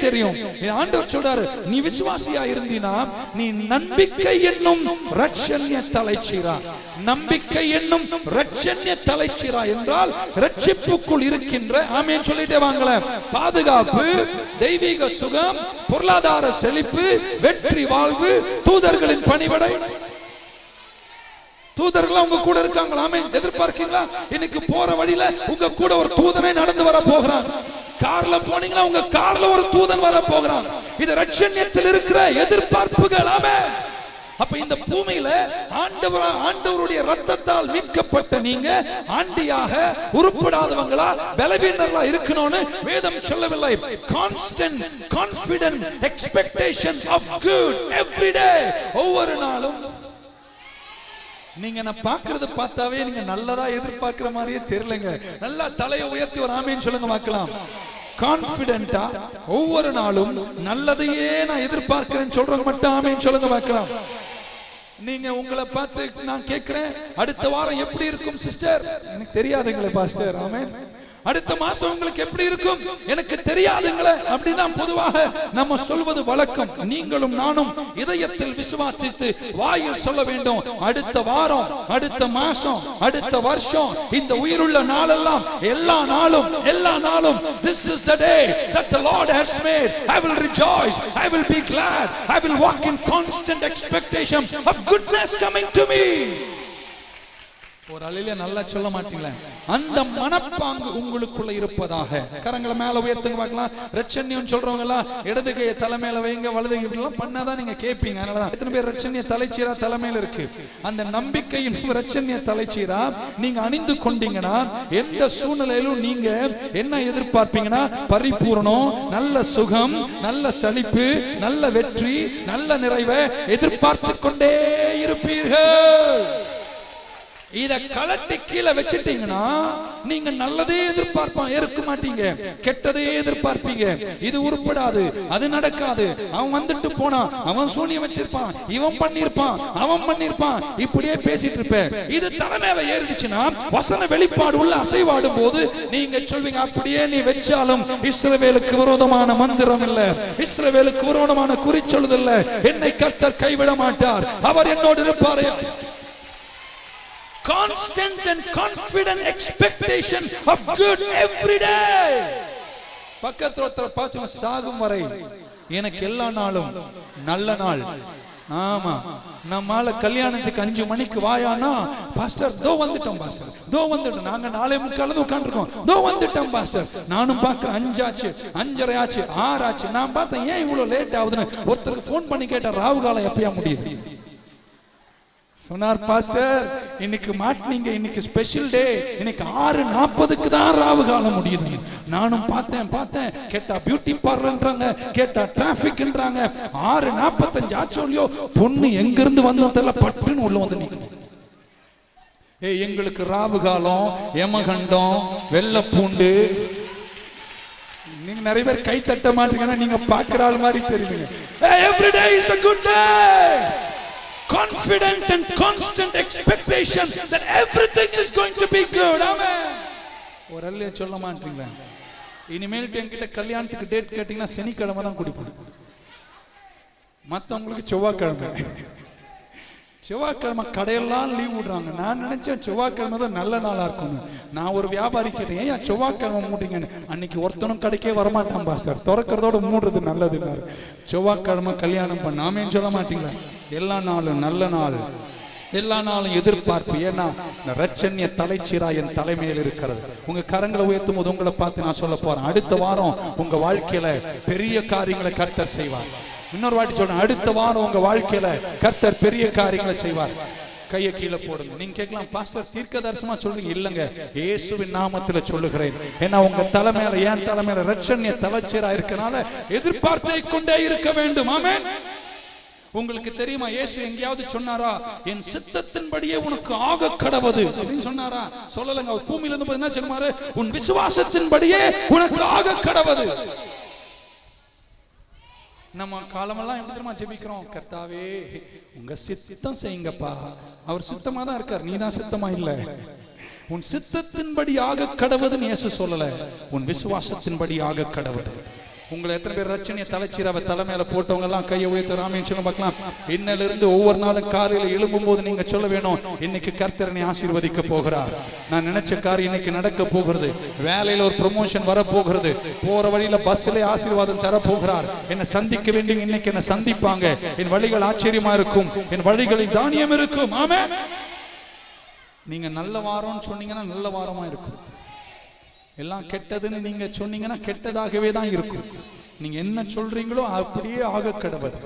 தெரியும். ஆண்டவர் சொல்றாரு, நீ விசுவாசியா இருந்தீனா நீ நம்பிக்கை என்னும் ரட்சண்ய தலைச்சீரா. நம்பிக்கை என்னும் ரட்சண்ய தலைச்சீரா என்றால் ரட்சிப்புக்குள் இருக்கின்ற, ஆமென் சொல்லிட்டே வாங்கள, பாதுகாப்பு, தெய்வீக சுகம், பொருளாதார செழிப்பு, வெற்றி வாழ்வு, தூதர்களின் பணிவிடை. தூதர்கள் உங்க கூட இருக்காங்களா? ஆமென். எதிர்பார்க்கீங்களா? இன்னைக்கு போற வழியில உங்க கூட ஒரு தூதனை நடந்து வர போகிறான். கார்ல போனீங்களா, உங்க கார்ல ஒரு தூதன் வர போகிறான். இது ரட்சண்யத்தில் இருக்கிற எதிர்பார்ப்புகள். ஆமென். அப்ப இந்த பூமியில ஆண்டவருடைய ரத்தத்தால் மீட்கப்பட்ட நீங்க ஆண்டியாக உருப்படாதவங்களா, பலவீனர்களா இருக்கணும்னு வேதம் சொல்லவில்லை. Constant confident expectation of good every day. ஒவ்வொரு நாளும் நீங்க நான் பாக்குறத பார்த்தாவே நீங்க நல்லதா எதிர்பார்க்கிற மாதிரியே தெரியலங்க. நல்லா தலையை உயர்த்தி ஒரு ஆமேன்னு சொல்லுங்க பார்க்கலாம். கான்ஃபிடென்ட்டா ஒவ்வொரு நாளும் நல்லதையே நான் எதிர்பார்க்கிறேன்னு சொல்றவங்க மட்டும் ஆமேன்னு சொல்லுங்க பார்க்கலாம். நீங்க உங்களை பார்த்து நான் கேட்கிறேன், அடுத்த வாரம் எப்படி இருக்கும் சிஸ்டர்? எனக்கு தெரியாதுங்களே பாஸ்டர். ஆமென். அடுத்த மாசம் உங்களுக்கு எப்படி இருக்கும் எனக்கு தெரியாதுங்களே. அப்படிதான் பொதுவாக நம்ம சொல்வது வழக்கம். நீங்களும் நானும் இதயத்தில் விசுவாசித்து வாயில் சொல்ல வேண்டும், அடுத்த வாரம், அடுத்த மாசம், அடுத்த வருஷம், இந்த உயிருள்ள நாளெல்லாம், எல்லா நாளும் this is the day that the Lord has made. I will rejoice, I will be glad, I will walk in constant expectation of goodness coming to me. ஒரு அலையில நல்லா சொல்ல மாட்டீங்களா? அந்த மனப்பாங்கு உங்களுக்குள்ள இருப்பதாக. கரங்களை மேல உயர்த்துங்க பார்க்கலாம். ரட்சண்யம் சொல்றவங்க எல்லாம் இடது கையை தலைமையில வைங்க, வலது கையெல்லாம் பண்ணாதான் நீங்க கேட்பீங்க. அதனாலதான் எத்தனை பேர் ரட்சண்ய தலைச்சீரா தலைமையில இருக்கு. அந்த நம்பிக்கையின் ரட்சண்ய தலைச்சீரா நீங்க அணிந்து கொண்டீங்கன்னா எந்த சூழ்நிலையிலும் நீங்க என்ன எதிர்பார்ப்பீங்கன்னா, பரிபூரணம், நல்ல சுகம், நல்ல செழிப்பு, நல்ல வெற்றி, நல்ல நிறைவை எதிர்பார்த்து கொண்டே இருப்பீர்கள். இத கலட்டி கீழே வச்சிட்டீங்கன்னா நீங்க நல்லதே இருக்க மாட்டீங்க, கெட்டதே எதிர்பார்ப்பீங்க. இது உருப்படாது, அது நடக்காது, அவன் வந்துட்டு போனா, அவன் சூனியம் வச்சிருப்பான், இவன் பண்ணிருப்பான், இப்படியே பேசிட்டு இருப்ப. இது தலைமையில ஏறிடுச்சுன்னா வசன வெளிப்பாடு உள்ள அசைவாடும் போது நீங்க சொல்வீங்க, அப்படியே நீ வச்சாலும் இஸ்ரவேலுக்கு விரோதமான மந்திரம் இல்ல, இஸ்ரவேலுக்கு விரோதமான குறிச்சொல்லுதல் இல்ல, என்னை கர்த்தர் கைவிட மாட்டார், அவர் என்னோடு இருப்பாரே. Constant and confident expectation of good every day. பக்கத்துல ஒருத்தர் பார்த்து, சாகும் வரை எனக்கு எல்லா நாளும் நல்ல நாள். ஆமா, நம்மால கல்யாணத்துக்கு 5 மணிக்கு வாயானா, பாஸ்டர் தோ வந்துட்டோம், பாஸ்டர் தோ வந்துட்டோம், நாங்க 4:45 உட்காந்துருக்கோம், தோ வந்துட்டோம் பாஸ்டர். நானும் பார்க்கிறேன் 5 ஆச்சு, 5:30 ஆச்சு, 6 ஆச்சு. நான் பார்த்தேன் ஏன் இவ்வளவு லேட் ஆகுதுன்னு. ஒருத்தருக்கு போன் பண்ணி கேட்ட, ராவு காலம் எப்பயா முடியுது சொன்னார். பாஸ்டர் இன்னைக்கு மாட்டினீங்க, இன்னைக்கு ஸ்பெஷல் டே, இன்னைக்கு 6:40க்கு தான் ராவு காலம் முடியுது. நானும் பார்த்தேன், கேட்டா பியூட்டி பார்லர்ன்றாங்க, கேட்டா டிராபிக்ன்றாங்க. 6:45 ஆச்சோலியோ, பொண்ணு எங்க இருந்து வந்ததில்ல, பட்டுன்னு உள்ள வந்து நிக்கணும். எங்களுக்கு ராவு காலம், யமகண்டம், வெள்ளை பூண்டு. நீங்க நிறைய பேர் கை தட்ட மாட்டீங்கன்னா நீங்க பாக்குற ஆள் மாதிரி தெரியுங்க. Every day is a good day. Confident and constant expectation that everything is going to be good. Amen. ஒரு அல்லே சொல்ல மாட்டீங்களா? இனிமேல் என்கிட்ட கல்யாணத்துக்கு டேட் கேட்டீங்கன்னா சனிக்கிழமை தான் குடிப்போம், மற்றவங்களுக்கு செவ்வாய்க்கிழமை. செவ்வாய்க்கிழமை கடையெல்லாம் லீவ் விடுறாங்க. நான் நினைச்சேன் செவ்வாய்க்கிழமை தான் நல்ல நாளா இருக்கும். நான் ஒரு வியாபாரி கேட்டேன், ஏன் செவ்வாய்க்கிழமை மூடுறீங்கன்னு. அன்னைக்கு ஒருத்தனும் கடைக்கே வரமாட்டான் பாஸ்டர், திறக்கிறதோட மூடுறது நல்லது. செவ்வாய்க்கிழமை கல்யாணம் பண்ண. ஆமேன்னு சொல்ல மாட்டீங்களா? எல்லா நாளும் நல்ல நாள், எல்லா நாளும் எதிர்பார்ப்பு. ஏன்னா இந்த ரட்சண்ய தலைச்சீரா என் தலைமையில் இருக்கிறது. உங்க கரங்களை உயர்த்தும் போது உங்களை பார்த்து நான் சொல்ல போறேன், அடுத்த வாரம் உங்க வாழ்க்கையில பெரிய காரியங்களை கர்த்தர் செய்வார். இன்னொரு வாட்டி சொல்றேன், அடுத்த வாரம் உங்க வாழ்க்கையில கர்த்தர் பெரிய காரியங்களை செய்வார். கையை கீழே போடுங்க. நீங்க கேட்கலாம், பாஸ்டர் தீர்க்க தரிசனமா சொல்றீங்க. இல்லங்க, இயேசுவின் நாமத்துல சொல்லுகிறேன். ஏன்னா உங்க தலைமையில, என் தலைமையில ரட்சண்ய தலைச்சீரா இருக்கனால எதிர்பார்த்தை கொண்டே இருக்க வேண்டும். ஆமென். உங்களுக்கு தெரியுமா, இயேசு எங்கேயாவது சொன்னாரா, என் சித்தத்தின்படியே உனக்கு ஆக கடவது அப்படின்னு சொன்னாரா? சொல்லலங்க. பூமியில இருந்து என்ன சொன்னாரு? உன் விசுவாசத்தின்படியே உனக்கு ஆக கடவது. நம்ம காலமெல்லாம் எப்படி தெரியுமா ஜெபிக்கிறோம்? கர்த்தாவே உங்க சித்தம் செய்யுங்கப்பா. அவர் சித்தமா தான் இருக்கார், நீ தான் சித்தமா இல்ல. உன் சித்தத்தின்படி ஆக கடவுதுன்னு இயேசு சொல்லல, உன் விசுவாசத்தின்படி ஆக கடவுது. உங்களை எத்தனை பேர் ரட்சணிய தலைச்சீராவை தலைமையில போட்டவங்க எல்லாம் கையை உயர்த்த ராமேன்னு சொல்ல பார்க்கலாம். இன்னிலிருந்து ஒவ்வொரு நாளும் காலையில் எழும்பும் போது நீங்க சொல்ல வேணும், இன்னைக்கு கர்த்தரனை ஆசீர்வதிக்க போகிறார். நான் நினைச்ச காரியம் இன்னைக்கு நடக்க போகிறது. வேலையில ஒரு ப்ரமோஷன் வர போகிறது. போற வழியில பஸ்ல ஆசீர்வாதம் தர போகிறார். என்னை சந்திக்க வேண்டிய இன்னைக்கு என்ன சந்திப்பாங்க. என் வழிகள் ஆச்சரியமா இருக்கும், என் வழிகளில் தானியம் இருக்கும். ஆமென். நீங்க நல்ல வாரம்னு சொன்னீங்கன்னா நல்ல வாரமா இருக்கும். எல்லாம் கெட்டதுன்னு நீங்க சொன்னீங்கன்னா கெட்டதாகவே தான் இருக்கும். நீங்க என்ன சொல்றீங்களோ அப்படியே ஆக கடவுது.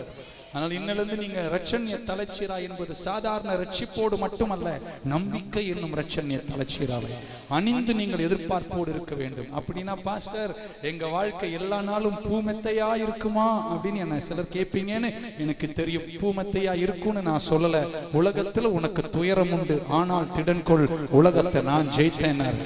ஆனால் இன்னிலிருந்து நீங்க ரட்சண்ய தலைச்சீரா என்பது சாதாரண ரட்சிப்போடு மட்டுமல்ல, நம்பிக்கை என்னும் ரட்சண்ய தலைச்சீராவை அணிந்து நீங்கள் எதிர்பார்ப்போடு இருக்க வேண்டும். அப்படின்னா பாஸ்டர் எங்க வாழ்க்கை எல்லா நாளும் பூமெத்தையா இருக்குமா அப்படின்னு என்ன சிலர் கேட்பீங்கன்னு எனக்கு தெரியும். பூமெத்தையா இருக்கும்னு நான் சொல்லல. உலகத்துல உனக்கு துயரம் உண்டு, ஆனால் திடன்கொள், உலகத்தை நான் ஜெயித்தேன்.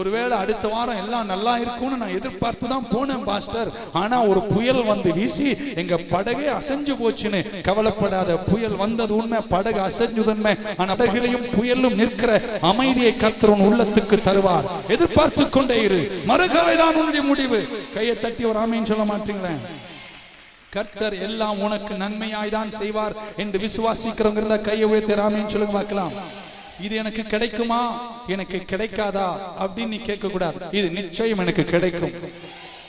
ஒருவேளை அடுத்த வாரம் எல்லாம் நல்லா இருக்கும்னு நான் எதிர்பார்த்து தான் போனேன் பாஸ்டர். ஆனா ஒரு புயல் வந்து வீசி எங்க படகே அசைஞ்சு போச்சுன்னு கவலைப்படாத. புயல் வந்தது உண்மை, படகு அசைஞ்சுதன்மை. ஆனா படகிலையும் புயலும் நிற்கிற அமைதியை கர்த்தர் உன் உள்ளத்துக்கு தருவார். எதிர்பார்த்து கொண்டே இரு, மறுகரை தான் உன்னுடைய முடிவு. கையை தட்டி ஒரு ஆமீன் சொல்ல மாட்டீங்களே? கர்த்தர் எல்லாம் உனக்கு நன்மையாய் தான் செய்வார் என்று விசுவாசிக்கிறவங்க கையை உயர்த்தி ஆமீன் சொல்லுங்க பார்க்கலாம். இது எனக்கு கிடைக்குமா, எனக்கு கிடைக்காதா அப்படின்னு நீ கேட்க கூடாது. இது நிச்சயம் எனக்கு கிடைக்கும்.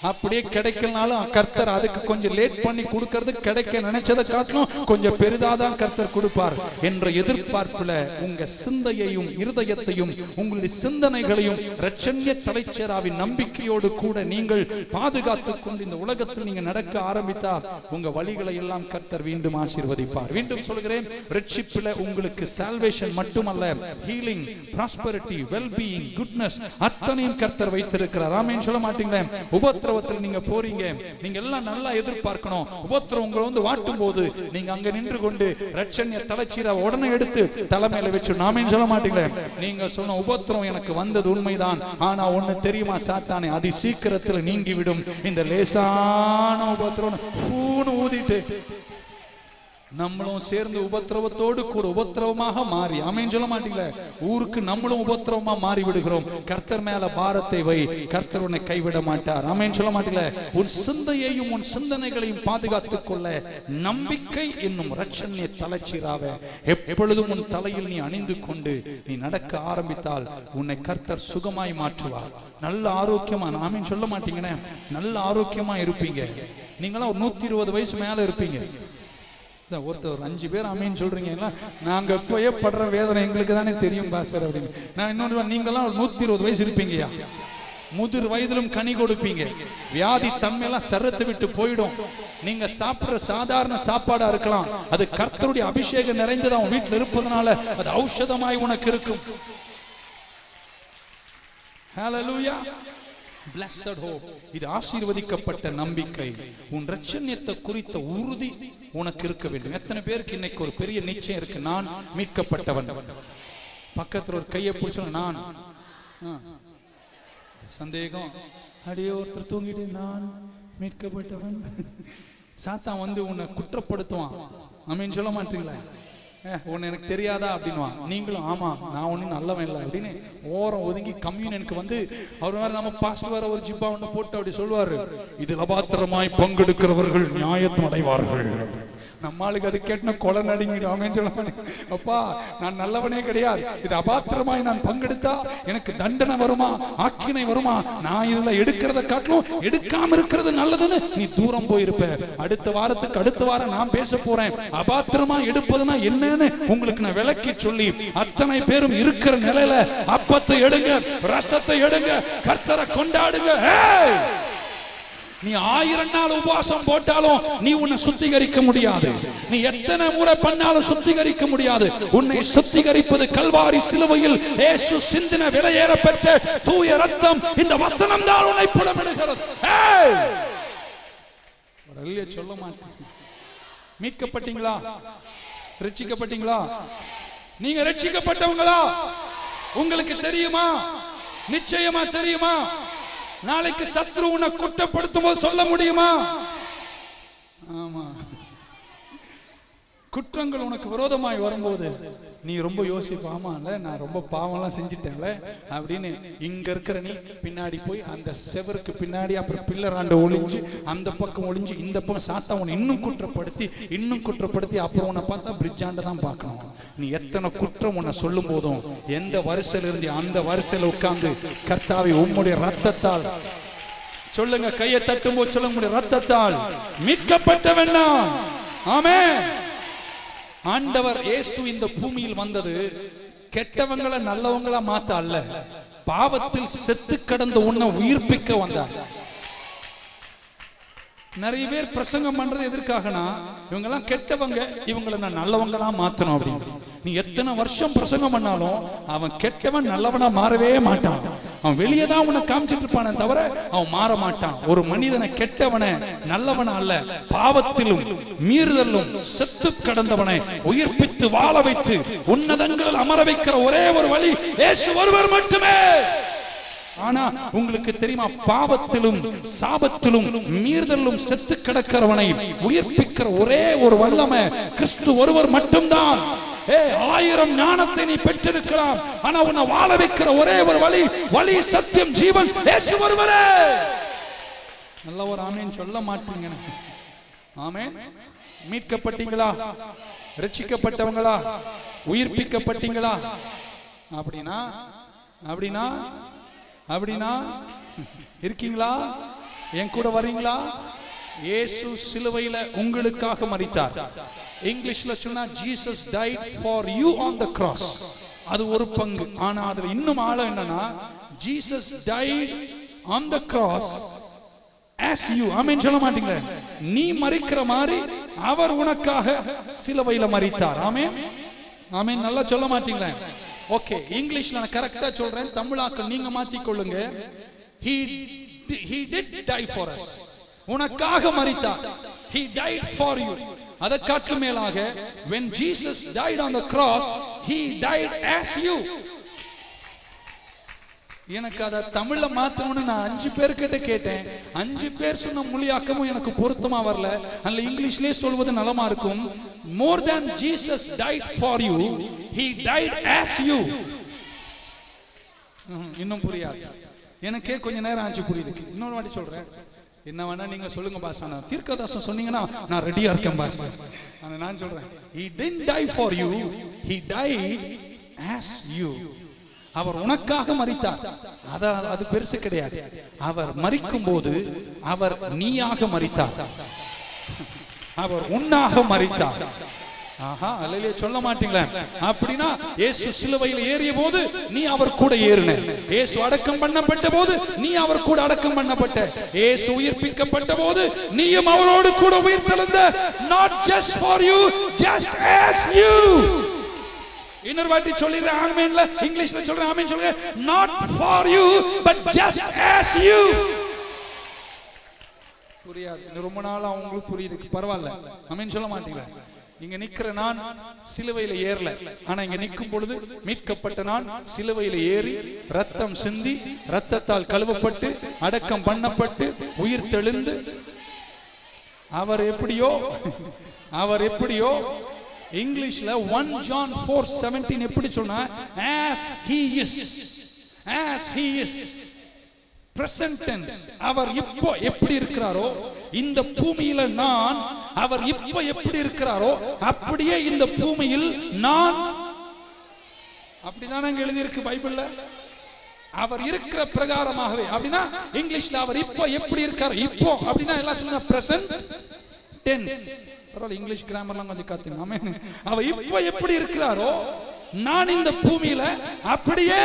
அப்படியே கிடைக்கலனாலும் கர்த்தர் அதுக்கு கொஞ்சம் லேட் பண்ணி கொடுக்கறது, கிடைக்க நினைச்சதை காட்டிலும் கொஞ்சம் பெரிதாதான் கர்த்தர் கொடுப்பார் என்ற எதிர்பார்ப்புல உங்க சிந்தையையும் இருதயத்தையும் உங்களுடைய சிந்தனைகளையும் ரட்சண்ய தலைச்சேராவின் நம்பிக்கையோடு கூட நீங்கள் பாதுகாத்துக் கொண்டு இந்த உலகத்தில் நீங்க நடக்க ஆரம்பித்தால் உங்க வழிகளை எல்லாம் கர்த்தர் மீண்டும் ஆசீர்வதிப்பார். மீண்டும் சொல்கிறேன், ரட்சிப்புல உங்களுக்கு சால்வேஷன் மட்டுமல்ல, ஹீலிங், ப்ராஸ்பரிட்டி, வெல்பீயிங், குட்னஸ் அத்தனையும் கர்த்தர் வைத்திருக்கிறார். ஆமென் சொல்ல மாட்டீங்களே? உபத்திரவத்தில் நீங்க போறீங்க, நீங்க எல்லாம் நல்லா எதிர்பார்க்கணும். உபத்திரவம் உங்களை வந்து வாட்டும் போது நீங்க அங்க நின்று கொண்டு ரட்சண்ய தலைச்சீரை உடனே எடுத்து தலைமையில வச்சு ஆமென் சொல்ல மாட்டீங்களே? நீங்க சொன்ன உபத்திரவம் எனக்கு வந்தது உண்மைதான், ஆனா ஒண்ணு தெரியுமா சாத்தானே, அதி சீக்கிரத்தில் நீங்கிவிடும். இந்த லேசான உபத்திரவம் ஊதிட்டு நம்மளும் சேர்ந்து உபத்திரவத்தோடு கூட உபத்திரவமாக மாறி, ஆமென் சொல்ல மாட்டீங்களே? ஊருக்கு நம்மளும் உபத்திரவமா மாறி விடுகிறோம். கர்த்தர் மேல பாரத்தை வை, கர்த்தர் உன்னை கைவிட மாட்டார். ஆமென் சொல்ல மாட்டீங்களே? உன் சிந்தையையும் உன் சிந்தனைகளையும் பாதுகாத்துக் கொள்ள நம்பிக்கை என்னும் ரட்சண்ய தலைச்சீராவை எப்பொழுதும் உன் தலையில் நீ அணிந்து கொண்டு நீ நடக்க ஆரம்பித்தால் உன்னை கர்த்தர் சுகமாய் மாற்றுவார். நல்ல ஆரோக்கியமா, ஆமென் சொல்ல மாட்டீங்கன்னா நல்ல ஆரோக்கியமா இருப்பீங்க. நீங்களாம் ஒரு 120 வயசு மேல இருப்பீங்க. ஒருத்தர் 5 பேர் ஆமீன் சொல்றீங்க. நாங்க போய் படுற வேதனை எங்களுக்கு தானே தெரியும் பாஸ்டர் அப்படின்னு. நான் இன்னொன்று, நீங்கெல்லாம் ஒரு 120 வயசு இருப்பீங்கயா. முதிர் வயதிலும் கனி கொடுப்பீங்க. வியாதி தன்மையெல்லாம் சரத்தை விட்டு போயிடும். நீங்க சாப்பிடுற சாதாரண சாப்பாடா இருக்கலாம், அது கர்த்தருடைய அபிஷேகம் நிறைந்ததா உன் வீட்டில் இருப்பதனால அது ஔஷதமாய் உனக்கு இருக்கும். ஹல்லேலூயா. Blessed hope. இது ஆசீர்வதிக்கப்பட்ட நம்பிக்கை. உன் ரட்சண்யத்தை குறித்த உறுதி உனக்கு இருக்க வேண்டும். எத்தனை பேருக்கு இன்னைக்கு ஒரு பெரிய நிச்சயம் இருக்கு, நான் மீட்கப்பட்டவன்? பக்கத்துல ஒரு கையை பிடிச்ச நான் சந்தேகம், அடியே ஒருத்தர் தூங்கிட்டு நான் மீட்கப்பட்டவன். சாத்தான் வந்து உன்னை குற்றப்படுத்துவான். ஆமென் சொல்ல மாட்டீங்களா? ஒன்னு எனக்கு தெரியாதா அப்படின்வான். நீங்களும் ஆமா நான் ஒன்னும் நல்லவன் இல்லை அப்படின்னு ஓரம் ஒதுங்கி கம்யூனியனுக்கு வந்து அவர் வேற நம்ம பாஸ்டர் வேற ஒரு ஜிப்பா ஒண்ணு போட்டு அப்படி சொல்லுவாரு, இதில் அபாத்திரமாய் பங்கெடுக்கிறவர்கள் நியாயத்தை அடைவார்கள். நம்மளுக்கு அது கேட்டன கொலை நடுங்கிடும். சொல்ல அப்பா நான் நல்லவனே கிடையாது, இது அபாத்திரமாய் நான் பங்கெடுத்தா எனக்கு தண்டனை வருமா, ஆக்கினை வருமா? நான் இதுல எடுக்கிறத காட்டிலும் எடுக்காம இருக்கிறது நல்லதுன்னு நீ தூரம் போயிருப்ப. அடுத்த வாரம் நான் பேச போறேன், அபாத்திரமா எடுப்பதுன்னா என்னன்னு உங்களுக்கு நான் விளக்கி சொல்லி அத்தனை பேரும் இருக்கிற நிலையில அப்பத்தை எடுங்க, ரசத்தை எடுங்க, கர்த்தரை கொண்டாடுங்க. நீ 1000 நாள் உபவாசம் போட்டாலும் நீ உன்னை சுத்திகரிக்க முடியாது. நீ எத்தனை முறை பண்ணாலும் சுத்திகரிக்க முடியாது. உன்னை சுத்திகரிப்பது கல்வாரி சிலுவையில் இயேசு சிந்தின விலையேற பெற்ற தூய ரத்தம். இந்த வசனம் தான் உன்னை புடமிடுகிறது. சொல்ல மாட்டேன். மீட்கப்பட்டீங்களா? ரட்சிக்கப்பட்டீங்களா? நீங்க ரட்சிக்கப்பட்டவங்களா? உங்களுக்கு தெரியுமா? நிச்சயமா தெரியுமா? நாளைக்கு சத்ரு உன்னை குற்றப்படுத்தும் போது சொல்ல முடியுமா? ஆமா, குற்றங்கள் உனக்கு விரோதமாய் வரும்போது நீ ரொம்ப யோசிப்ப, ஆமால நான் ரொம்ப பாவம்லாம் செஞ்சுட்டேன்ல அப்படின்னு. இங்க இருக்கிற நீ பின்னாடி போய் அந்த செவருக்கு பின்னாடி அப்புறம் பில்லராண்ட ஒளிஞ்சு அந்த பக்கம் ஒளிஞ்சு இந்த பக்கம் சாத்தா உன்னை இன்னும் குற்றப்படுத்தி அப்புறம் உன்னை பார்த்தா பிரிட்ஜாண்ட தான் பார்க்கணும். நீ எத்தனை குற்றம் உன்னை சொல்லும் போதும் எந்த வரிசையில இருந்து அந்த வரிசையில உட்கார்ந்து கர்த்தாவை உம்முடைய ரத்தத்தால் சொல்லுங்க, கையை தட்டும் போது சொல்ல முடியும், ரத்தத்தால் மீட்கப்பட்டவன் நான். ஆமென். ஆண்டவர் இயேசு இந்த பூமியில் வந்தது கெட்டவங்களை நல்லவங்களா மாத்த அல்ல, பாவத்தில் செத்து கடந்த உன்னை உயிர்ப்பிக்க வந்தார். நிறைய பேர் பிரசங்கம் பண்றது எதற்காகனா, இவங்க எல்லாம் கெட்டவங்க, இவங்களை நான் நல்லவங்களா மாத்தணும் அப்படின்னு. நீ எத்தனை வருஷம் பிரசங்கம் பண்ணாலும் அவன் கெட்டவன் நல்லவனா மாறவே மாட்டான். அவன் வெளியே தான் உன்னை காமிச்சிட்டு இருப்பானே தவிர அவன் மாற மாட்டான். ஒரு மனிதனை கெட்டவனை நல்லவனா அல்ல, பாவத்திலும் மீறுதலும் செத்து கடந்தவனை உயிர்ப்பித்து வாழ வைத்து உன்னதங்களில் அமர வைக்கிற ஒரே ஒரு வழி இயேசு ஒருவர் மட்டுமே. ஆனா உங்களுக்கு தெரியுமா, பாவத்திலும் சாபத்திலும் மீறுதலும் செத்து கிடக்கிறவனை உயிர்ப்பிக்கிற ஒரே ஒரு வல்லமை கிறிஸ்து ஒருவர் மட்டும்தான். 1000 ஞானத்தை நீ பெற்றிருக்கலாம், ஆனா உன்னை வாழ வைக்கிற ஒரே ஒரு வழி சத்தியம் ஜீவன் இயேசு ஒருவரே. நல்ல ஒரு ஆமென் சொல்ல மாட்டீங்க. ஆமென். மீட்கப்பட்டீங்களா? ரட்சிக்கப்பட்டவங்களா? உயிர்ப்பிக்கப்பட்டீங்களா? அப்படினா அப்படினா அப்படினா இருக்கீங்களா? என் கூட வரீங்களா? இயேசு சிலுவையில உங்களுக்காக மரித்தார். இங்கிலீஷ்ல சொன்னா Jesus died for you on the cross. அது ஒரு பங்கு. ஆனா அதுல இன்னும் ஆழம் என்னன்னா, Jesus died on the cross as you. ஆமென் சொல்ல மாட்டீங்களே? நீ மரிக்கிற மாதிரி அவர் உனக்காக சிலுவையில மரித்தார். ஆமென் ஆமென். நல்லா சொல்ல மாட்டீங்களே? ஓகே, இங்கிலீஷ்ல நான் கரெக்டா சொல்றேன், தமிழாக்க நீங்க மாத்திக் கொள்ளுங்க. He did die for us. உனக்காக மரித்தார். He died for you. அத காட்டு மேலாக when Jesus died on the cross, he died as you. எனக்கு அத தமிழ்ல மாத்தணும்னு நான் 5 பேர்கிட்ட கேட்டேன். 5 பேர் சொன்ன மொழியாக்கமும் எனக்கு பொருத்தமா வரல. அல்ல இங்கிலீஷ்லயே சொல்வது நலமா இருக்கும். More than Jesus died for you, he died as you. இன்னும் புரியாது எனக்கே, கொஞ்ச நேரம் ஆச்சு புரியுது. இன்னொரு வாட்டி சொல்றேன், என்ன வேணா நீங்க சொல்லுங்க பாஸ். தீர்க்கதரிசனம் சொன்னீங்கன்னா நான் ரெடியா இருக்கேன் பாஸ். நான் சொல்றேன், he didn't die for you, he died as you. அவர் உனக்காக மரித்தார். அது பெருசு கிடையாது. அவர் மரிக்கும் போது அவர் நீயாக மரித்தார், அவர் உன்னாக மரித்தார். ஆஹா, அல்லேலூயா சொல்ல மாட்டீங்களா? அப்படினா இயேசு சிலுவையில் ஏறிய போது நீ அவர் கூட ஏறின. இயேசு அடக்கம் பண்ணப்பட்ட போது நீ அவர் கூட அடக்கம் பண்ணப்பட்ட. இயேசு உயிர்ப்பிக்கப்பட்ட போது நீயும் அவரோடு கூட உயிர்த்தெழுந்த. Not just for you, just as you. இன்னொரு வாட்டி சொல்லிடுறேன் ஆமென்ல, இங்கிலீஷ்ல சொல்றேன் ஆமென் சொல்லுங்க. Not for you, but just as you. புரியாது, ரொம்ப நாளா உங்களுக்கு புரியுது, பரவாயில்ல. ஆமென் சொல்ல மாட்டீங்களா? இங்க நிக்கிற நான் சிலுவையில ஏறல, ஆனா இங்க நிக்கும் பொழுது மீட்கப்பட்ட நான் சிலுவையில ஏறி ரத்தம் சிந்தி ரத்தத்தால் கழுவப்பட்டு அடக்கம் பண்ணப்பட்டு உயிர் தெழுந்து அவர் எப்படியோ இங்கிலீஷ்ல 1 John 4:17 எப்படி சொன்னா, as he is present tense. அவர் இப்போ எப்படி இருக்கிறாரோ இந்த பூமியில நான், அவர் இப்போ எப்படி இருக்கிறாரோ அப்படியே இந்த பூமியில் நான். அப்படிதான் அங்க எழுதி இருக்கு பைபிள்ல. அவர் இருக்கிற பிரகாரமாகவே. அப்படின்னா இங்கிலீஷ்ல அவர் இப்போ எப்படி இருக்காரோ, இப்போ அப்படின்னா எல்லாம் சொல்லுங்க present tense. பரவாயில்ல, இங்கிலீஷ் கிராமர்லாம் கொஞ்சம் காத்துங்க. ஆமென். அவர் இப்போ எப்படி இருக்கிறாரோ நான் இந்த பூமியில அப்படியே.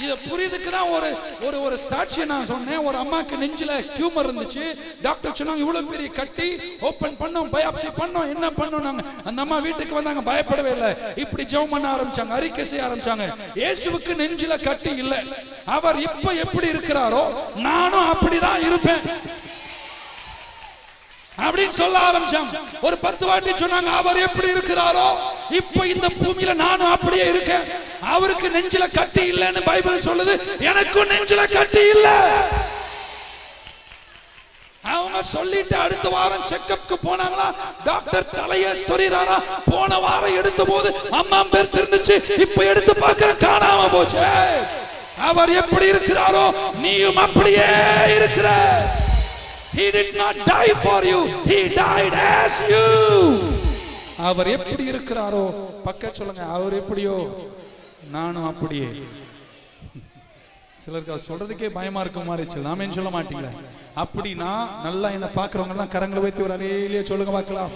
இத புரியுதுக்கு தான் ஒரு சாட்சியை நான் சொன்னேன். ஒரு அம்மாக்கு நெஞ்சில டியூமர் இருந்துச்சு. டாக்டர் சொன்னாங்க இவ்வளவு பெரிய கட்டி, ஓபன் பண்ணோம், பயாப்சி பண்ணோம், என்ன பண்ணோம். நாங்க அந்த அம்மா வீட்டுக்கு வந்தாங்க, பயப்படவே இல்லை. இப்படி ஜெபம் பண்ண ஆரம்பிச்சாங்க, அறிக்கை செய்ய ஆரம்பிச்சாங்க. இயேசுவுக்கு நெஞ்சில கட்டி இல்லை. அவர் இப்ப எப்படி இருக்கிறாரோ நானும் அப்படிதான் இருப்பேன் அப்படின்னு சொல்ல ஆரம்பிச்சாங்க. ஒரு 10 வாட்டி சொன்னாங்க அவர் எப்படி இருக்கிறாரோ இப்ப இந்த பூமியில நானும் அப்படியே இருக்கேன். அவருக்கு நெஞ்சில கட்டி இல்லைன்னு பைபிள் சொல்லுது, எனக்கும் நெஞ்சில கட்டி இல்ல. அவங்க சொல்லிட்டு அடுத்த வாரம் செக்கப்க்கு போனாங்களா, டாக்டர் தலைய சொரிறாரா, போன வாரம் எடுத்த போது அம்மா பெருசு இருந்துச்சு, இப்ப எடுத்து பார்க்க காணாம போச்சு. அவர் எப்படி இருக்கிறாரோ நீயும் அப்படியே இருக்கிற. He did not die for you, he died as you. அவர் எப்படி இருக்கிறாரோ பக்கத்துல சொல்லுங்க, அவர் எப்படியோ நானும் அப்படியே. சிலருக்கு அது சொல்றதுக்கே பயமா இருக்க மாதிரி நாமேன்னு சொல்ல மாட்டீங்களா? அப்படின்னா நல்லா என்ன பாக்குறவங்க எல்லாம் கரங்களை வைத்து ஒரு அலையிலேயே சொல்லுங்க பார்க்கலாம்.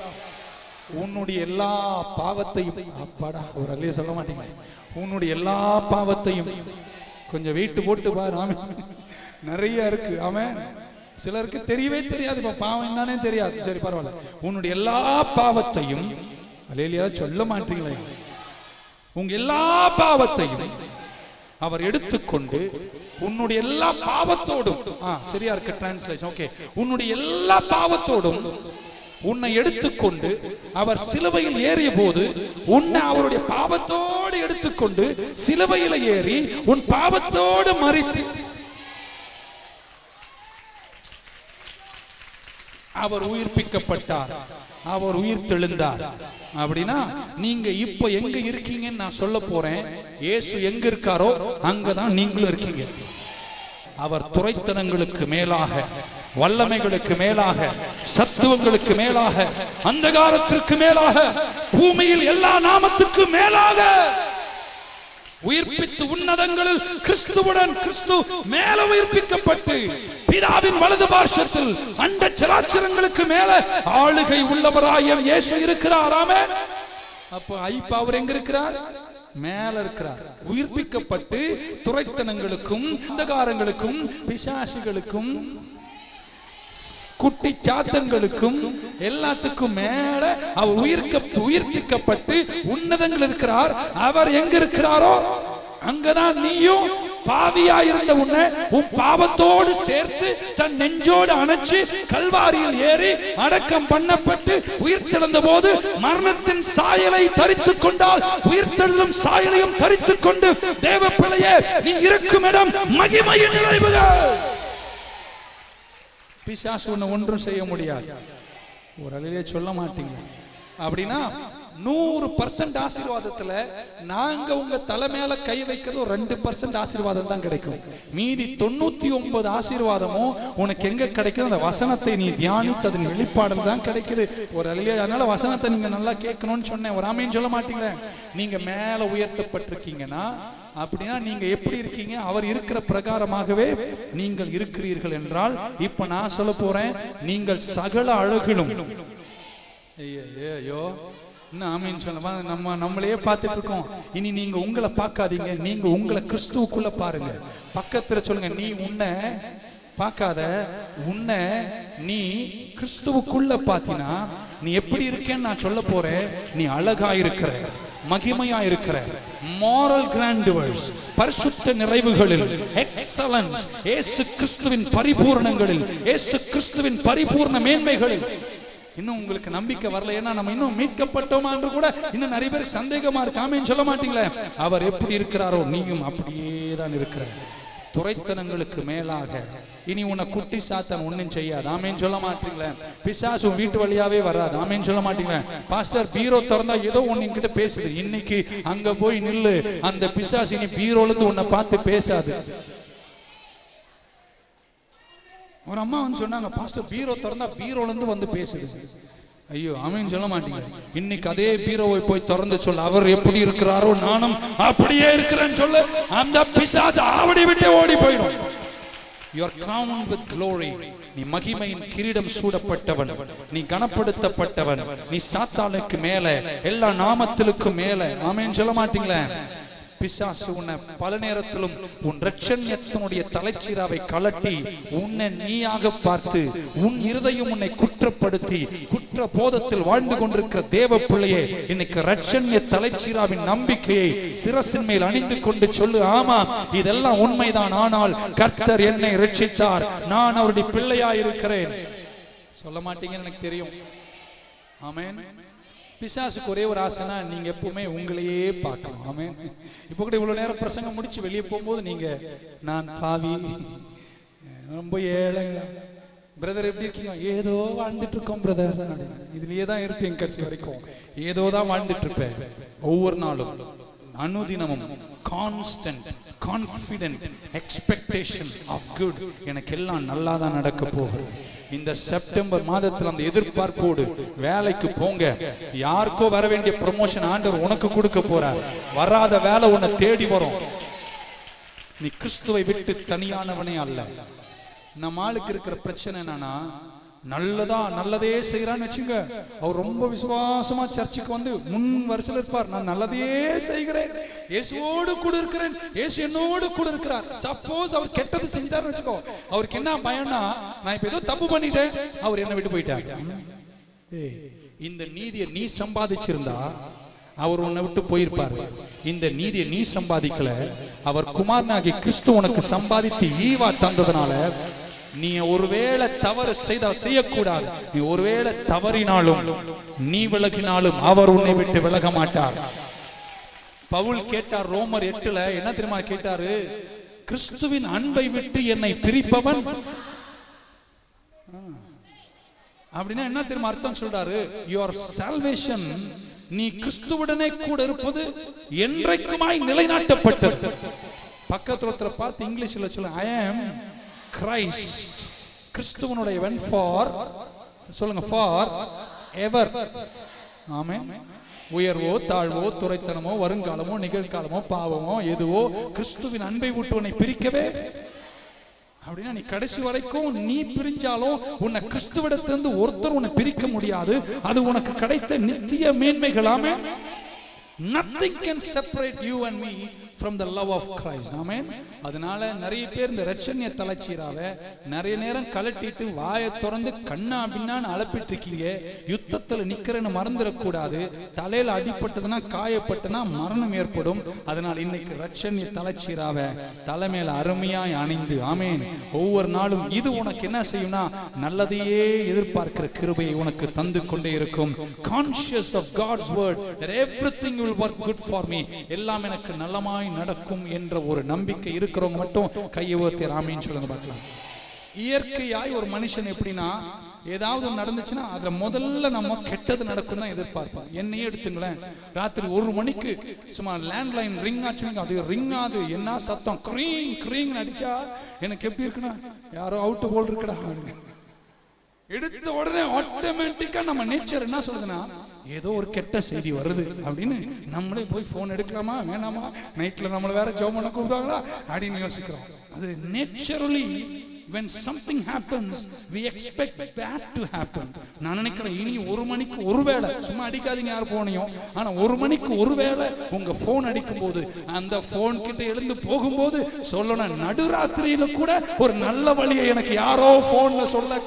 உன்னுடைய எல்லா பாவத்தையும், அப்பாடா ஒரு அலையே சொல்ல மாட்டீங்க, உன்னுடைய எல்லா பாவத்தையும் கொஞ்சம் வெயிட் போட்டு பாரு. ஆமே, நிறைய இருக்கு. ஆமே, சிலருக்கு தெரியவே தெரியாது, பாவம் என்னன்னே தெரியாது. சரி பரவாயில்ல, உன்னுடைய எல்லா பாவத்தையும் அல்லேலூயா சொல்ல மாட்டீங்களே, உங்க எல்லா பாவத்தையும் அவர் எடுத்துக்கொண்டு உன்னுடைய எல்லா பாவத்தோடும், சரியா இருக்கு டிரான்ஸ்லேஷன், ஓகே, உன்னுடைய எல்லா பாவத்தோடும் உன்னை எடுத்துக்கொண்டு அவர் சிலுவையில் ஏறிய போது உன்னை அவருடைய பாவத்தோடு எடுத்துக்கொண்டு சிலுவையில் ஏறி உன் பாவத்தோடு மரித்து அவர் உயிர்ப்பிக்கப்பட்டார், அவர் உயிர் தெழுந்தார். அப்படின்னா நீங்க இப்ப எங்க இருக்கீங்கன்னு நான் சொல்ல போறேன். இயேசு எங்க இருக்காரோ அங்கதான் நீங்களும் இருக்கீங்க. அவர் துரைத்தனங்களுக்கு மேலாக, வல்லமைகளுக்கு மேலாக, சத்துவங்களுக்கு மேலாக, அந்தகாரத்திற்கு மேலாக, பூமியில் எல்லா நாமத்துக்கு மேலாக உயிர்ப்பித்து உன்னதங்களில் கிறிஸ்துவுடன் கிறிஸ்து மேல உயிர்ப்பிக்கப்பட்டு பிதாவின் வலது பார்சத்தில் அண்ட சராச்சரங்களுக்கு மேல ஆளுகை உள்ளவராய் இயேசு இருக்கிறார். ஆமென். அப்ப ஐப்பா அவர் எங்க இருக்கிறார்? மேல இருக்கிறார். உயிர்ப்பிக்கப்பட்டு துரைத்தனங்களுக்கும் அந்தகாரங்களுக்கும் பிசாசுகளுக்கும் குட்டி சாத்தன்களுக்கும் எல்லாத்துக்கும் மேல அவர் உயிர்ப்பிக்கப்பட்டு உன்னதங்கள் இருக்கிறார். அவர் எங்க இருக்கிறாரோ அங்கதான் நீயும் பாவியாயிருந்த உன்னை உன் பாவத்தோடு சேர்த்து தன் நெஞ்சோடு அணைச்சு கல்வாரியில் ஏறி அடக்கம் பண்ணப்பட்டு உயிர் தெழுந்த போது மரணத்தின் சாயலை தரித்துக் கொண்டால் உயிர்த்தெழுதும் சாயலையும் தரித்துக் கொண்டு தேவ பிள்ளையே நீ இருக்கும் இடம் மகிமையின் நிறைவுகள். பிசாசு உன்னை ஒன்றும் செய்ய முடியாது. ஒரு அலையிலே சொல்ல மாட்டீங்க. அப்படின்னா 100% ஆசீர்வாதத்துல நாங்க உங்க தலை மேல கை வைக்கிறது 2% ஆசீர்வாதம் தான் கிடைக்கும். மீதி 99 ஆசீர்வாதமும் உனக்கு எங்க கிடைக்குது? அந்த வசனத்தை நீ தியானித்து அதன் வெளிப்பாடல் தான் கிடைக்குது. ஒரு அலையிலே அதனால வசனத்தை நீங்க நல்லா கேட்கணும்னு சொன்னேன். ஒரு ஆமேன்னு சொல்ல மாட்டீங்களே. நீங்க மேல உயர்த்தப்பட்டிருக்கீங்கன்னா அப்படின்னா நீங்க எப்படி இருக்கீங்க? அவர் இருக்கிற பிரகாரமாகவே நீங்கள் இருக்கிறீர்கள் என்றால் இப்ப நான் சொல்ல போறேன், நீங்கள் சகல அழகிலும் ஐயோ நம்மளே பார்த்துட்டு இருக்கோம். இனி நீங்க உங்களை பார்க்காதீங்க, நீங்க உங்களை கிறிஸ்துவுக்குள்ள பாருங்க. பக்கத்துல சொல்லுங்க, நீ உன்னை பார்க்காத, உன்னை நீ கிறிஸ்துவுக்குள்ள பாத்தினா நீ எப்படி இருக்கேன்னு நான் சொல்ல போறேன். நீ அழகா இருக்கிற, மகிமையா இருக்கிற, மாரல் கிராண்டுவர்ஸ், பரிசுத்த நிறைவுகளில், எக்ஸலன்ஸ், இயேசு கிறிஸ்துவின் பரிபூர்ணங்களில், இயேசு கிறிஸ்துவின் பரிபூர்ண மேன்மைகளில். இன்னும் உங்களுக்கு நம்பிக்கை வரல, ஏன்னா நம்ம இன்னும் மீட்கப்பட்டோமா என்று கூட இன்னும் நிறைய பேருக்கு சந்தேகமா இருக்கு. ஆமென் சொல்ல மாட்டீங்களே. அவர் எப்படி இருக்கிறாரோ நீயும் அப்படியே தான் இருக்கிற. துரைத்தனங்களுக்கு மேலாக இனி உன்னை குட்டி சாத்தான் ஒன்னும் செய்யாது. ஆமென் சொல்ல மாட்டீங்களே. பிசாசு வீட்டு வழியாவே வராது. ஆமென் சொல்ல மாட்டீங்களே. பாஸ்டர் பீரோ திறந்தா ஏதோ ஒன்னு கிட்ட பேசுது, இன்னைக்கு அங்க போய் நில்லு, அந்த பிசாசு இனி பீரோல இருந்து உன்னை பார்த்து பேசாது. ஒரு அம்மா வந்து சொன்னாங்க, பாஸ்டர் பீரோ திறந்தா பீரோல இருந்து வந்து பேசுது. ஐயோ ஆமென் சொல்ல மாட்டீங்க. இன்னைக்கு அதே பீரோவை போய் திறந்து சொல்ல, அவர் எப்படி இருக்கிறாரோ நானும் அப்படியே இருக்கிறேன்னு சொல்ல, அந்த பிசாசு ஆவடி விட்டு ஓடி போயிடும். You are crowned with glory. நீ மகிமையின் கிரீடம் சூடப்பட்டவன், நீ கனப்படுத்தப்பட்டவன், நீ சாத்தானுக்கு மேல, எல்லா நாமத்திற்கு மேல. ஆமென் சொல்ல மாட்டீங்களே. பிசாசு உன்னை பல நேரத்திலும் உன் இரட்சண்யத்தினுடைய தலைச்சீராவை கலட்டி உன்னை நீயாக பார்த்து உன் இருதயம் உன்னை குற்றப்படுத்தி குற்ற போதத்தில் வாழ்ந்து கொண்டிருக்கிற தேவ பிள்ளையே, இன்னைக்கு இரட்சண்ய தலைச்சீராவின் நம்பிக்கையை சிரசின் மேல் அணிந்து கொண்டு சொல்லு, ஆமா இதெல்லாம் உண்மைதான், ஆனால் கர்த்தர் என்னை இரட்சித்தார், நான் அவருடைய பிள்ளையாய் இருக்கிறேன். சொல்ல மாட்டீங்கன்னு எனக்கு தெரியும். ஆமென். பிசாசுக்கு ஒரே ஒரு ஆசைனா நீங்க எப்பவுமே உங்களையே பார்க்கணும். ஆமென். இப்போ கூட இவ்வளவு நேரம் பிரசங்கம் முடிச்சு வெளியே போகும்போது நீங்க நான் பாவி, ரொம்ப ஏழை, பிரதர் எப்படி இருக்கீங்க? ஏதோ வாழ்ந்துட்டு இருக்கோம் பிரதர். இதுலயே தான் இருப்பேன் கடைசி வரைக்கும். ஏதோ தான் வாழ்ந்துட்டு இருப்பேன். ஒவ்வொரு நாளும் அனுதினமும் constant confident expectation of good. எனக்கு எல்லாம் நல்லா தான் நடக்க போகுது. இந்த செப்டம்பர் மாதத்தில் அந்த எதிர்பார்ப்போடு வேலைக்கு போங்க. யாருக்கோ வர வேண்டிய ப்ரமோஷன் ஆண்டவர் உனக்கு கொடுக்க போறார். வராத வேலை உன்னை தேடி வரும். நீ கிறிஸ்துவை விட்டு தனியானவனே அல்ல. நம்ம ஆளுக்கு இருக்கிற பிரச்சனை என்னன்னா, நல்லதே செய்யறான்னு வச்சுங்க, அவர் ரொம்ப விசுவாசமா சர்ச்சுக்கு வந்து முன் வருஷத்துல இருப்பார். நான் நல்லதே செய்கிறேன், இயேசுவோடு கூட இருக்கிறேன், இயேசு என்னோடு கூட இருக்கிறார். சப்போஸ் அவர் கெட்டது செஞ்சாருன்னு வச்சுக்கோ, அவருக்கு என்ன பயம்னா, நான் இப்ப ஏதோ தப்பு பண்ணிட்டேன், அவர் என்ன விட்டு போயிட்டார். இந்த நீதியை நீ சம்பாதிச்சிருந்தா அவர் உன்னை விட்டு போயிருப்பாரு. இந்த நீதியை நீ சம்பாதிக்கல, அவர் குமாரனாகி கிறிஸ்து உனக்கு சம்பாதித்து ஈவா தந்ததுனால நீ ஒருவேளை தவறு செய்யக்கூடாது. நீ ஒருவேளை தவறினாலும் நீ விலகினாலும் அவர் உன்னை விட்டு விலக மாட்டார். பவுல் கேட்டார் ரோமர் 8 என்ன தெரியுமா கேட்டாரு? கிறிஸ்துவின் அன்பை விட்டு என்னை பிரிப்பவன் அப்படின்னா என்ன தெரியுமா அர்த்தம் சொல்றாரு? யுவர் சால்வேஷன், நீ கிறிஸ்துவுடனே கூட இருப்பது என்றைக்குமாய் நிலைநாட்டப்பட்டது. பக்கத்துல ஒருத்தரை பார்த்து இங்கிலீஷ்ல சொல்லுங்க, ஐ ஆம் கிரைஸ்ட், கிறிஸ்துவனுடைய வென் ஃபார் சொல்லுங்க, ஃபார் எவர். ஆமென். உயர்வோ தாழ்வோ துரைத்தனமோ வருங்காலமோ நிகழ்காலமோ பாவமோ எதுவோ கிறிஸ்துவின் அன்பை விட்டு உன்னை பிரிக்கவே. அப்படின்னா நீ கடைசி வரைக்கும் நீ பிரிஞ்சாலும் உன்னை கிறிஸ்துவிடத்திலிருந்து ஒருத்தர் உன்னை பிரிக்க முடியாது. அது உனக்கு கிடைத்த நித்திய மேன்மைகளாமே. Nothing can separate you and me from the love of Christ. Amen. அதனால நிறைய பேர் இந்த ரட்சணிய தலைச்சீராவ நிறைய நேரம் கலட்டிட்டு வாயை திறந்து கண்ணா பின்னான்னு அலப்பிட்டு இருக்கீங்க. யுத்தத்துல நிக்கிறேன்னு மறந்துடக்கூடாது. தலையில அடிப்பட்டதுன்னா காயப்பட்டுனா மரணம் ஏற்படும். அதனால் இன்னைக்கு ரட்சணிய தலைச்சீராவ தலைமையில அருமையாய் அணிந்து, ஆமேன், ஒவ்வொரு நாளும் இது உனக்கு என்ன செய்யும்னா நல்லதையே எதிர்பார்க்கிற கிருபையை உனக்கு தந்து கொண்டே இருக்கும். Conscious of God's word that everything will work good for me, எல்லாம் எனக்கு நல்லமாய் நடக்கும் என்ற ஒரு நம்பிக்கை இருக்கிறவங்க மட்டும் கையை உயர்த்தி ஆமீன் சொல்லுங்க பார்க்கலாம். இயற்கையாய் ஒரு மனுஷன் எப்படின்னா, ஏதாவது நடந்துச்சுன்னா அதுல முதல்ல நம்ம கெட்டது நடக்கும் தான் எதிர்பார்ப்போம். என்னையே எடுத்துங்களேன், ராத்திரி 1 மணிக்கு சும்மா லேண்ட்லைன் ரிங் ஆச்சு, அது ரிங் ஆகுது, என்ன சத்தம், கிரீங் கிரீங் அடிச்சா எனக்கு எப்படி இருக்குன்னா யாரோ அவுட் போல் இருக்குடா. எடுத்த உடனே ஆட்டோமேட்டிக்கா நம்ம நேச்சர் என்ன சொல்லுதுன்னா, ஏதோ ஒரு கெட்ட செய்தி வருது அப்படின்னு நம்மளே போய் போன் எடுக்கலாமா வேணாமா, நைட்ல நம்மள வேற ஜெபம் பண்ண கூப்பிடுவாங்களா அப்படின்னு யோசிக்கிறோம். அது naturally when something happens we expect that to happen. நான் நினைக்கிறேன் இனி 1 மணிக்கு ஒருவேளை, சும்மா அடிக்காதீங்க யார் போனையும், ஆனா 1 மணிக்கு ஒருவேளை உங்க போன் அடிக்கும் போது அந்த போன் கிட்ட எழுந்து போகும்போது சொல்லணும், நடுராத்திரியில கூட ஒரு நல்ல வழியை எனக்கு யாரோ போன்ல சொல்ல.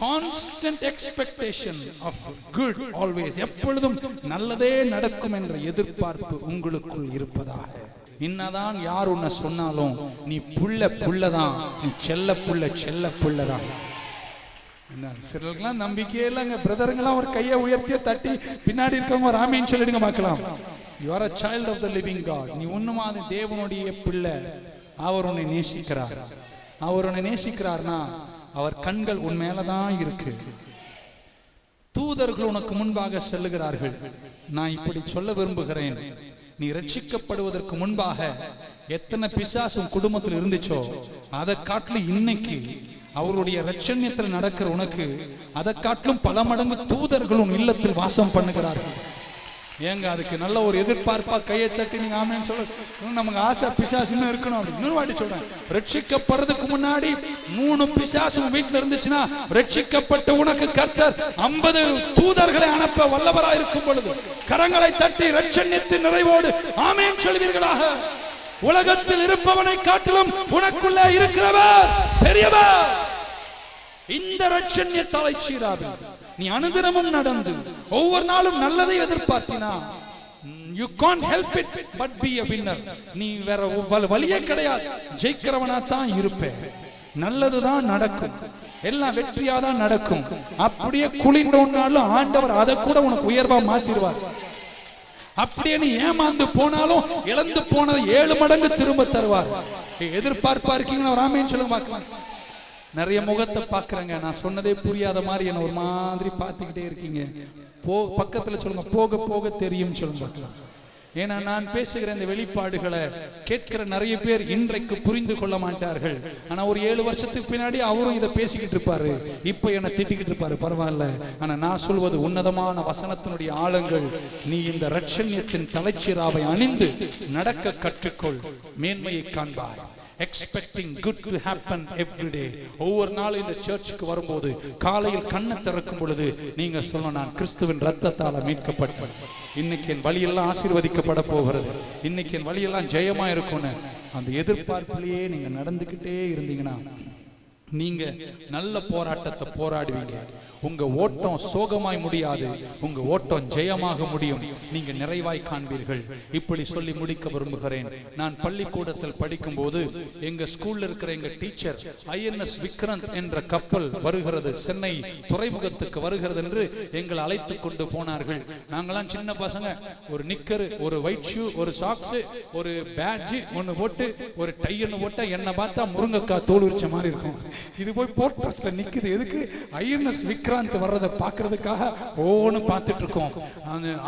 Constant expectation of good always, எப்பொழுதும் நல்லதே நடக்கும் என்ற எதிர்பார்ப்பு உங்களுக்குள் இருப்பதாக. இன்னதான் யார் உன்னை சொன்னாலும் நீ புள்ளதான், நீ செல்ல புள்ளதான். சிலருக்கெல்லாம் நம்பிக்கையே இல்லைங்க. பிரதருங்களாம் ஒரு கையை உயர்த்திய தட்டி பின்னாடி இருக்கவங்க ஒரு ஆமீன் சொல்லிடுங்க பார்க்கலாம். You are a child of the living God. நீ உண்மையான தேவனுடைய பிள்ளை. அவர் உன்னை நேசிக்கிறார். அவர் உன்னை நேசிக்கிறார்னா அவர் கண்கள் உன் மேலதான் இருக்கு. தூதர்கள் உனக்கு முன்பாக செல்லுகிறார்கள். நான் இப்படி சொல்ல விரும்புகிறேன், நீ ரட்சிக்கப்படுவதற்கு முன்பாக எத்தனை பிசாசு உன் குடும்பத்தில் இருந்துச்சோ அதை காட்டிலும் இன்னைக்கு அவருடைய ரட்சண்யத்தில் நடக்கிற உனக்கு அதை காட்டிலும் பல மடங்கு தூதர்கள் உன் இல்லத்தில் வாசம் பண்ணுகிறார்கள். ஏங்க அதுக்கு நல்ல ஒரு எதிர்பார்ப்பா கையை தட்டி நீங்க ஆமென் சொல்ல. நமக்கு ஆசை பிசாசுன்னு இருக்கணும் அப்படி. இன்னொரு வாட்டி சொல்றேன், ரட்சிக்கப்படுறதுக்கு முன்னாடி 3 பிசாசு வீட்டுல இருந்துச்சுன்னா ரட்சிக்கப்பட்ட உனக்கு கர்த்தர் 50 தூதர்களை அனுப்ப வல்லவராய் இருக்கும் பொழுது கரங்களை தட்டி ரட்சண்யத்தின் நிறைவோடு ஆமென் சொல்வீர்களாக. உலகத்தில் இருப்பவனை காட்டிலும் உனக்குள்ளே இருக்கிறவர் பெரியவர். இந்த ரட்சண்ய தலைச்சீராது நீ அனுதினமும் நடந்து ஒவ்வொரு நாளும் நல்லதை எதிர்பார்த்தினா you can't help it but be a winner. நீ வேற வழியே கிடையாது, ஜெயிக்கிறவனா தான் இருப்பேன். நல்லதுதான் நடக்கும், எல்லாம் வெற்றியா தான் நடக்கும். அப்படியே குளிர்ந்தோன்னாலும் ஆண்டவர் அதை கூட உனக்கு உயர்வா மாத்திடுவார். அப்படியே நீ ஏமாந்து போனாலும் இழந்து போனதை 7 மடங்கு திரும்ப தருவார். எதிர்பார்ப்பா இருக்கீங்கன்னா ராமேன்னு சொல்லுங்க பார்க்கலாம். நிறைய முகத்தை பாக்குறேங்க, நான் சொன்னதே புரியாத மாதிரி என்ன ஒரு மாதிரி பார்த்துக்கிட்டே இருக்கீங்க. பக்கத்துல சொல்லுங்க, போக போக தெரியும் சொல்லுங்க பார்க்கலாம். ஏன்னா நான் பேசுகிற இந்த வெளிப்பாடுகளை கேட்கிற நிறைய பேர் இன்றைக்கு புரிந்து கொள்ள மாட்டார்கள். ஆனா ஒரு 7 வருஷத்துக்கு பின்னாடி அவரும் இதை பேசிக்கிட்டு இருப்பாரு, இப்ப என்ன திட்டிக்கிட்டு இருப்பாரு, பரவாயில்ல. ஆனா நான் சொல்வது உன்னதமான வசனத்தினுடைய ஆழங்கள். நீ இந்த ரட்சண்யத்தின் தலைச்சீராவை அணிந்து நடக்க கற்றுக்கொள், மேன்மையை காண்பார். Expecting good to happen every day. ஒவ்வொரு நாள் இந்த சர்ச்சுக்கு வரும்போது காலையில் கண்ணை திறக்கும் பொழுது நீங்க சொல்லணும், நான் கிறிஸ்துவின் ரத்தத்தால மீட்கப்பட்டேன், இன்னைக்கு என் வழியெல்லாம் ஆசீர்வதிக்கப்பட போகிறது, இன்னைக்கு என் வழியெல்லாம் ஜெயமா இருக்கும்னு அந்த எதிர்பார்ப்பிலேயே நீங்க நடந்துகிட்டே இருந்தீங்கன்னா நீங்க நல்ல போராட்டத்தை போராடுவீங்க. உங்க ஓட்டம் சோகமாய் முடியாது, உங்க ஓட்டம் ஜெயமாக முடியும், நீங்க நிறைவாய் காண்பீர்கள். இப்படி சொல்லி முடிக்க விரும்புகிறேன். நான் பள்ளிக்கூடத்தில் படிக்கும் போது எங்க ஸ்கூல்ல இருக்கிற எங்க டீச்சர் INS விக்ராந்த் என்ற கப்பல் வருகிறது, சென்னை துறைமுகத்துக்கு வருகிறது என்று எங்களை அழைத்து கொண்டு போனார்கள். நாங்களாம் சின்ன பசங்க, ஒரு நிக்கர், ஒரு ஒயிட் ஷூ, ஒரு சாக்ஸ், ஒரு பேட்ஜ் ஒன்னு போட்டு, ஒரு டை ஒன்னு போட்டா என்ன பார்த்தா முருங்கக்காய் தோல் உரிச்ச மாதிரி இருக்கும். இது போய் போர்ட்ரஸ்ல நிக்குது, எதுக்கு? INS விக்ராந்த் வர்றதை பாக்குறதுக்காக ஓன்னு பார்த்துட்டு இருக்கோம்.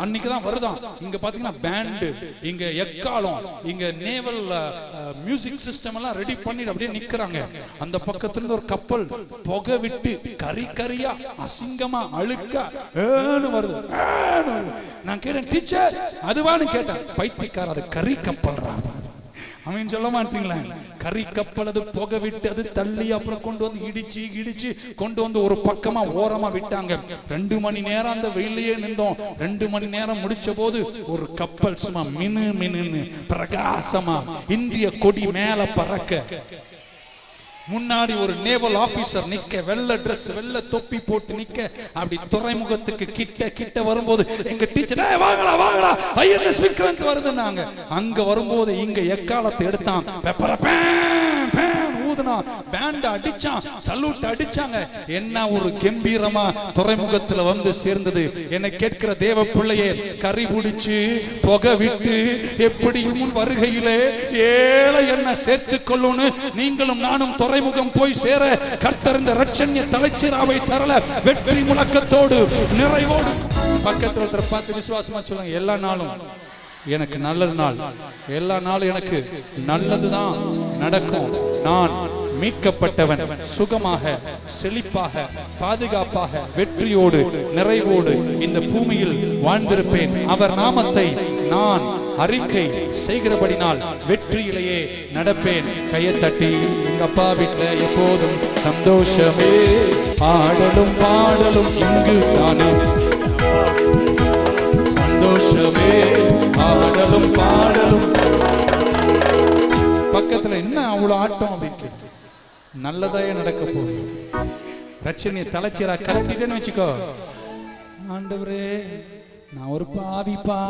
அன்னைக்கு தான் வருதான். இங்க பாத்தீங்கன்னா பேண்டு, இங்க எக்காலம், இங்க நேவல் மியூசிக் சிஸ்டம் எல்லாம் ரெடி பண்ணி அப்படியே நிக்கிறாங்க. அந்த பக்கத்துல இருந்து ஒரு கப்பல் புகை விட்டு கரியா அசிங்கமா அழுக்கா வருது. நான் கேட்டேன், டீச்சர் அதுவான்னு கேட்டேன். பைத்தியக்கார, அது கரி கப்பல் அவன் சொல்ல மாட்டீங்களா? கரி கப்பல், அது புகை விட்டு அது தள்ளி அப்புறம் கொண்டு வந்து இடிச்சு கொண்டு வந்து ஒரு பக்கமா ஓரமா விட்டாங்க. 2 மணி நேரம் அந்த வெயிலையே நின்றோம். 2 மணி நேரம் முடிச்ச போது ஒரு கப்பல் சும்மா மினு பிரகாசமா இந்திய கொடி மேல பறக்க, முன்னாடி ஒரு நேவல் ஆபீசர் நிக்க, வெள்ளை டிரஸ் வெள்ளை தொப்பி போட்டு நிக்க. அப்படி துறைமுகத்துக்கு கிட்ட வரும்போது எங்க டீச்சர், வாங்கடா INS விக்ராந்த் வருதுன்னாங்க. அங்க வரும்போது இங்க எக்காலத்தை எடுத்தான், ஊதுனா, பேண்ட் அடிச்சான், சல்யூட் அடிச்சாங்க. என்ன ஒரு கம்பீரமா துறைமுகத்துல வந்து சேர்ந்தது. என்னை கேட்கிற தேவ பிள்ளையே, கறி பிடிச்சு புகை விட்டு எப்படியும் வருகையிலே ஏழை என்ன சேர்த்துக் கொள்ளுன்னு நீங்களும் நானும் துறைமுகம் போய் சேர கர்த்தர் இந்த ரட்சண்ய தலைச்சீராவை தரல வெற்றி முழக்கத்தோடு நிறைவோடு. பக்கத்துல ஒருத்தர் பார்த்து விசுவாசமா சொல்லுங்க, எல்லா நாளும் எனக்கு நல்லது நாள், எல்லா நாளும் எனக்கு நல்லதுதான் நடக்கும். நான் மீட்கப்பட்டவன், சுகமாக செழிப்பாக பாதுகாப்பாக வெற்றியோடு நிறைவோடு இந்த பூமியில் வாழ்ந்திருப்பேன். அவர் நாமத்தை நான் அறிக்கை செய்கிறபடினால் வெற்றியிலேயே நடப்பேன். கையை தட்டி, எங்க அப்பா வீட்டுல எப்போதும் சந்தோஷமே, ஆடலும் பாடலும் இங்கு தானே, சந்தோஷமே ஆடலும் பாடலும். பக்கத்துல என்ன அவ்வளவு ஆட்டம் அப்படின்னு, நல்லதாயே நடக்க போகுது. ரட்சணிய தலைச்சீரா கலக்கிட்டேன்னு வச்சுக்கோ. ஆண்டவரே, நான் ஒரு பாவிப்பா,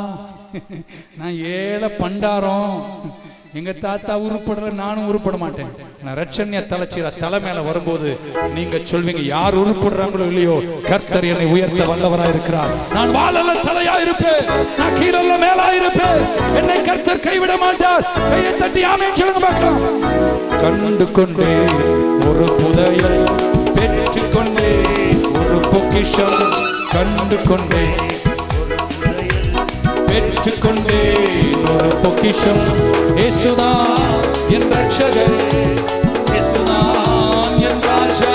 நான் ஏழை பண்டாரம், எங்க தாத்தா உருப்படல, நானும் உருப்பட மாட்டேன். ரட்சண்ய தலைச்சீரா தலை மேல வரும்போது நீங்க சொல்வீங்க, யார் உருப்படுறாங்களோ இல்லையோ, கர்த்தர் என்னை உயர்த்த வல்லவராய் இருக்கிறார். நான் வாழல தலையா இருப்பேன், நான் கீழல்ல மேலா இருப்பேன், என்னை கர்த்தர் கைவிட மாட்டார். கையை தட்டி ஆமென் சொல்லுங்க பார்க்கலாம். கண்டு கொண்டே ஒரு புதையல், பெற்று கொண்டே ஒரு பொக்கிஷம், கண்டு கொண்டே பெற்று கொண்டே ஒரு பொக்கிஷம். இயேசுதான் என் ரட்சகர், இயேசுதான் என் ராஜா,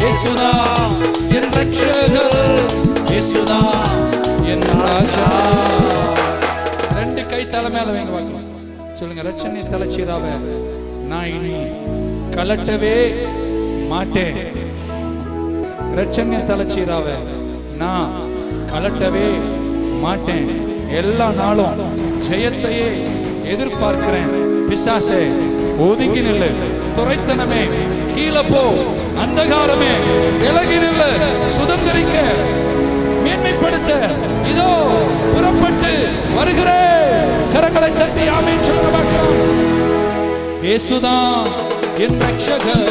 இயேசுதான் என் ரட்சகர், இயேசுதான் என் ராஜா. 2 கை தலை மேல வைங்க பார்க்கலாம். சொல்லுங்க, ரட்சணை தலைச்சீராவை நான் இனி கலட்டவே மாட்டேன். ரட்சணை தலைச்சீராவை நான் கலட்டவே மாட்டேன். எல்லா நாளும் ஜெயத்தையே எதிர்பார்க்கிறேன். பிசாசே ஒதுங்கி நில்லு, துரைத்தனமே கீழே போ, அந்தகாரமே விலகி நில்லு. சுதந்திரிக்க மேன்மைப்படுத்த இதோ புறப்பட்டு வருகிறேன். கரங்களை தட்டி ஆமென் சொல்லுங்க பார்க்கலாம். இயேசுதான் என் ரட்சகர்,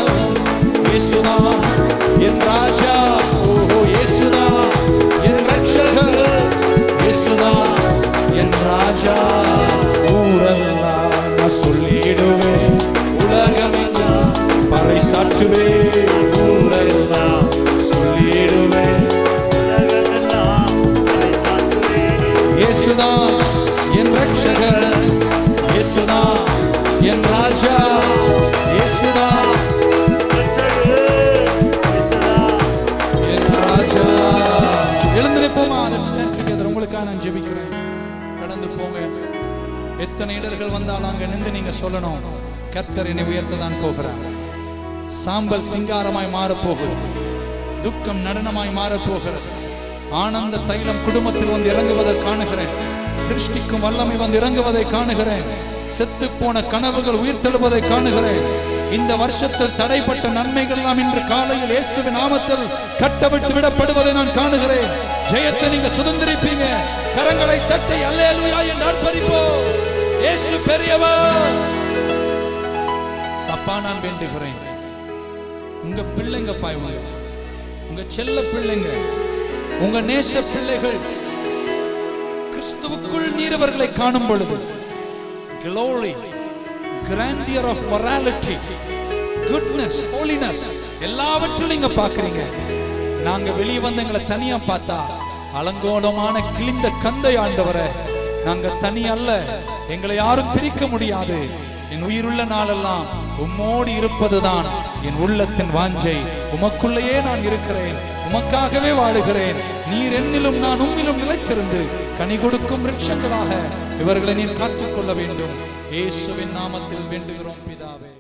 இயேசுதான் என் ராஜா, ஓஹோ இயேசுதான் என் ரட்சகர், இயேசுதான் இயேசுதான் என் ரட்சகர், இயேசுதான் என் ராஜா, இயேசுதான் என் ராஜா. எழுந்து நிற்போமா? உங்களுக்காக நான் ஜெபிக்கிறேன். கடந்து போங்க. எத்தனை இடர்கள் வந்தாலும் அங்க நின்று நீங்க சொல்லணும், கர்த்தர் என்னை உயர்த்ததான் போகிறார். சாம்பல் சிங்காரமாய் மாறப்போகிறது, துக்கம் நடனமாய் மாறப்போகிறது. ஆனந்த தைலம் குடும்பத்தில் வந்து இறங்குவதை காணுகிறேன். சிருஷ்டிக்கும் வல்லமை வந்து இறங்குவதை காணுகிறேன். செத்து போன கனவுகள் உயிர்த்தெழுவதை காணுகிறேன். இந்த வருஷத்தில் தடைப்பட்ட நன்மைகள் எல்லாம் இன்று காலையில் இயேசுவின் நாமத்தில் கட்டவிட்டு விடப்படுவதை நான் காணுகிறேன். ஜெயத்தை நீங்க சுதந்திரிப்பீங்க. கரங்களை தட்டி அல்லேலூயா என்று ஆர்ப்பரிப்போம். இயேசு பெரியவர். அப்பா, நான் வேண்டுகிறேன், உங்க பிள்ளைங்க பாய்வாங்க, உங்க செல்ல பிள்ளைங்க, உங்க நேச பிள்ளைகள் கிறிஸ்துவுக்குள் நீரவர்களை காணும் பொழுது glory, grandeur of morality, goodness, holiness எல்லாவற்றிலும் நீங்க பாக்குறீங்க. நாங்க வெளியே வந்து எங்களை தனியா பார்த்தா அலங்கோலமான கிழிந்த கந்தை ஆண்டவரே, நாங்க தனி அல்ல, எங்களை யாரும் பிரிக்க முடியாது. என் உயிருள்ள நாளெல்லாம் உம்மோடு இருப்பதுதான் என் உள்ளத்தின் வாஞ்சை. உமக்குள்ளேயே நான் இருக்கிறேன், உமக்காகவே வாழுகிறேன். நீர் என்னிலும் நான் உம்மிலும் நிலைத்திருந்து கனி கொடுக்கும் விருட்சங்களாக இவர்களை நீர் காத்துக்கொள்ள வேண்டும். இயேசுவின் நாமத்தில் வேண்டுகிறோம் பிதாவே.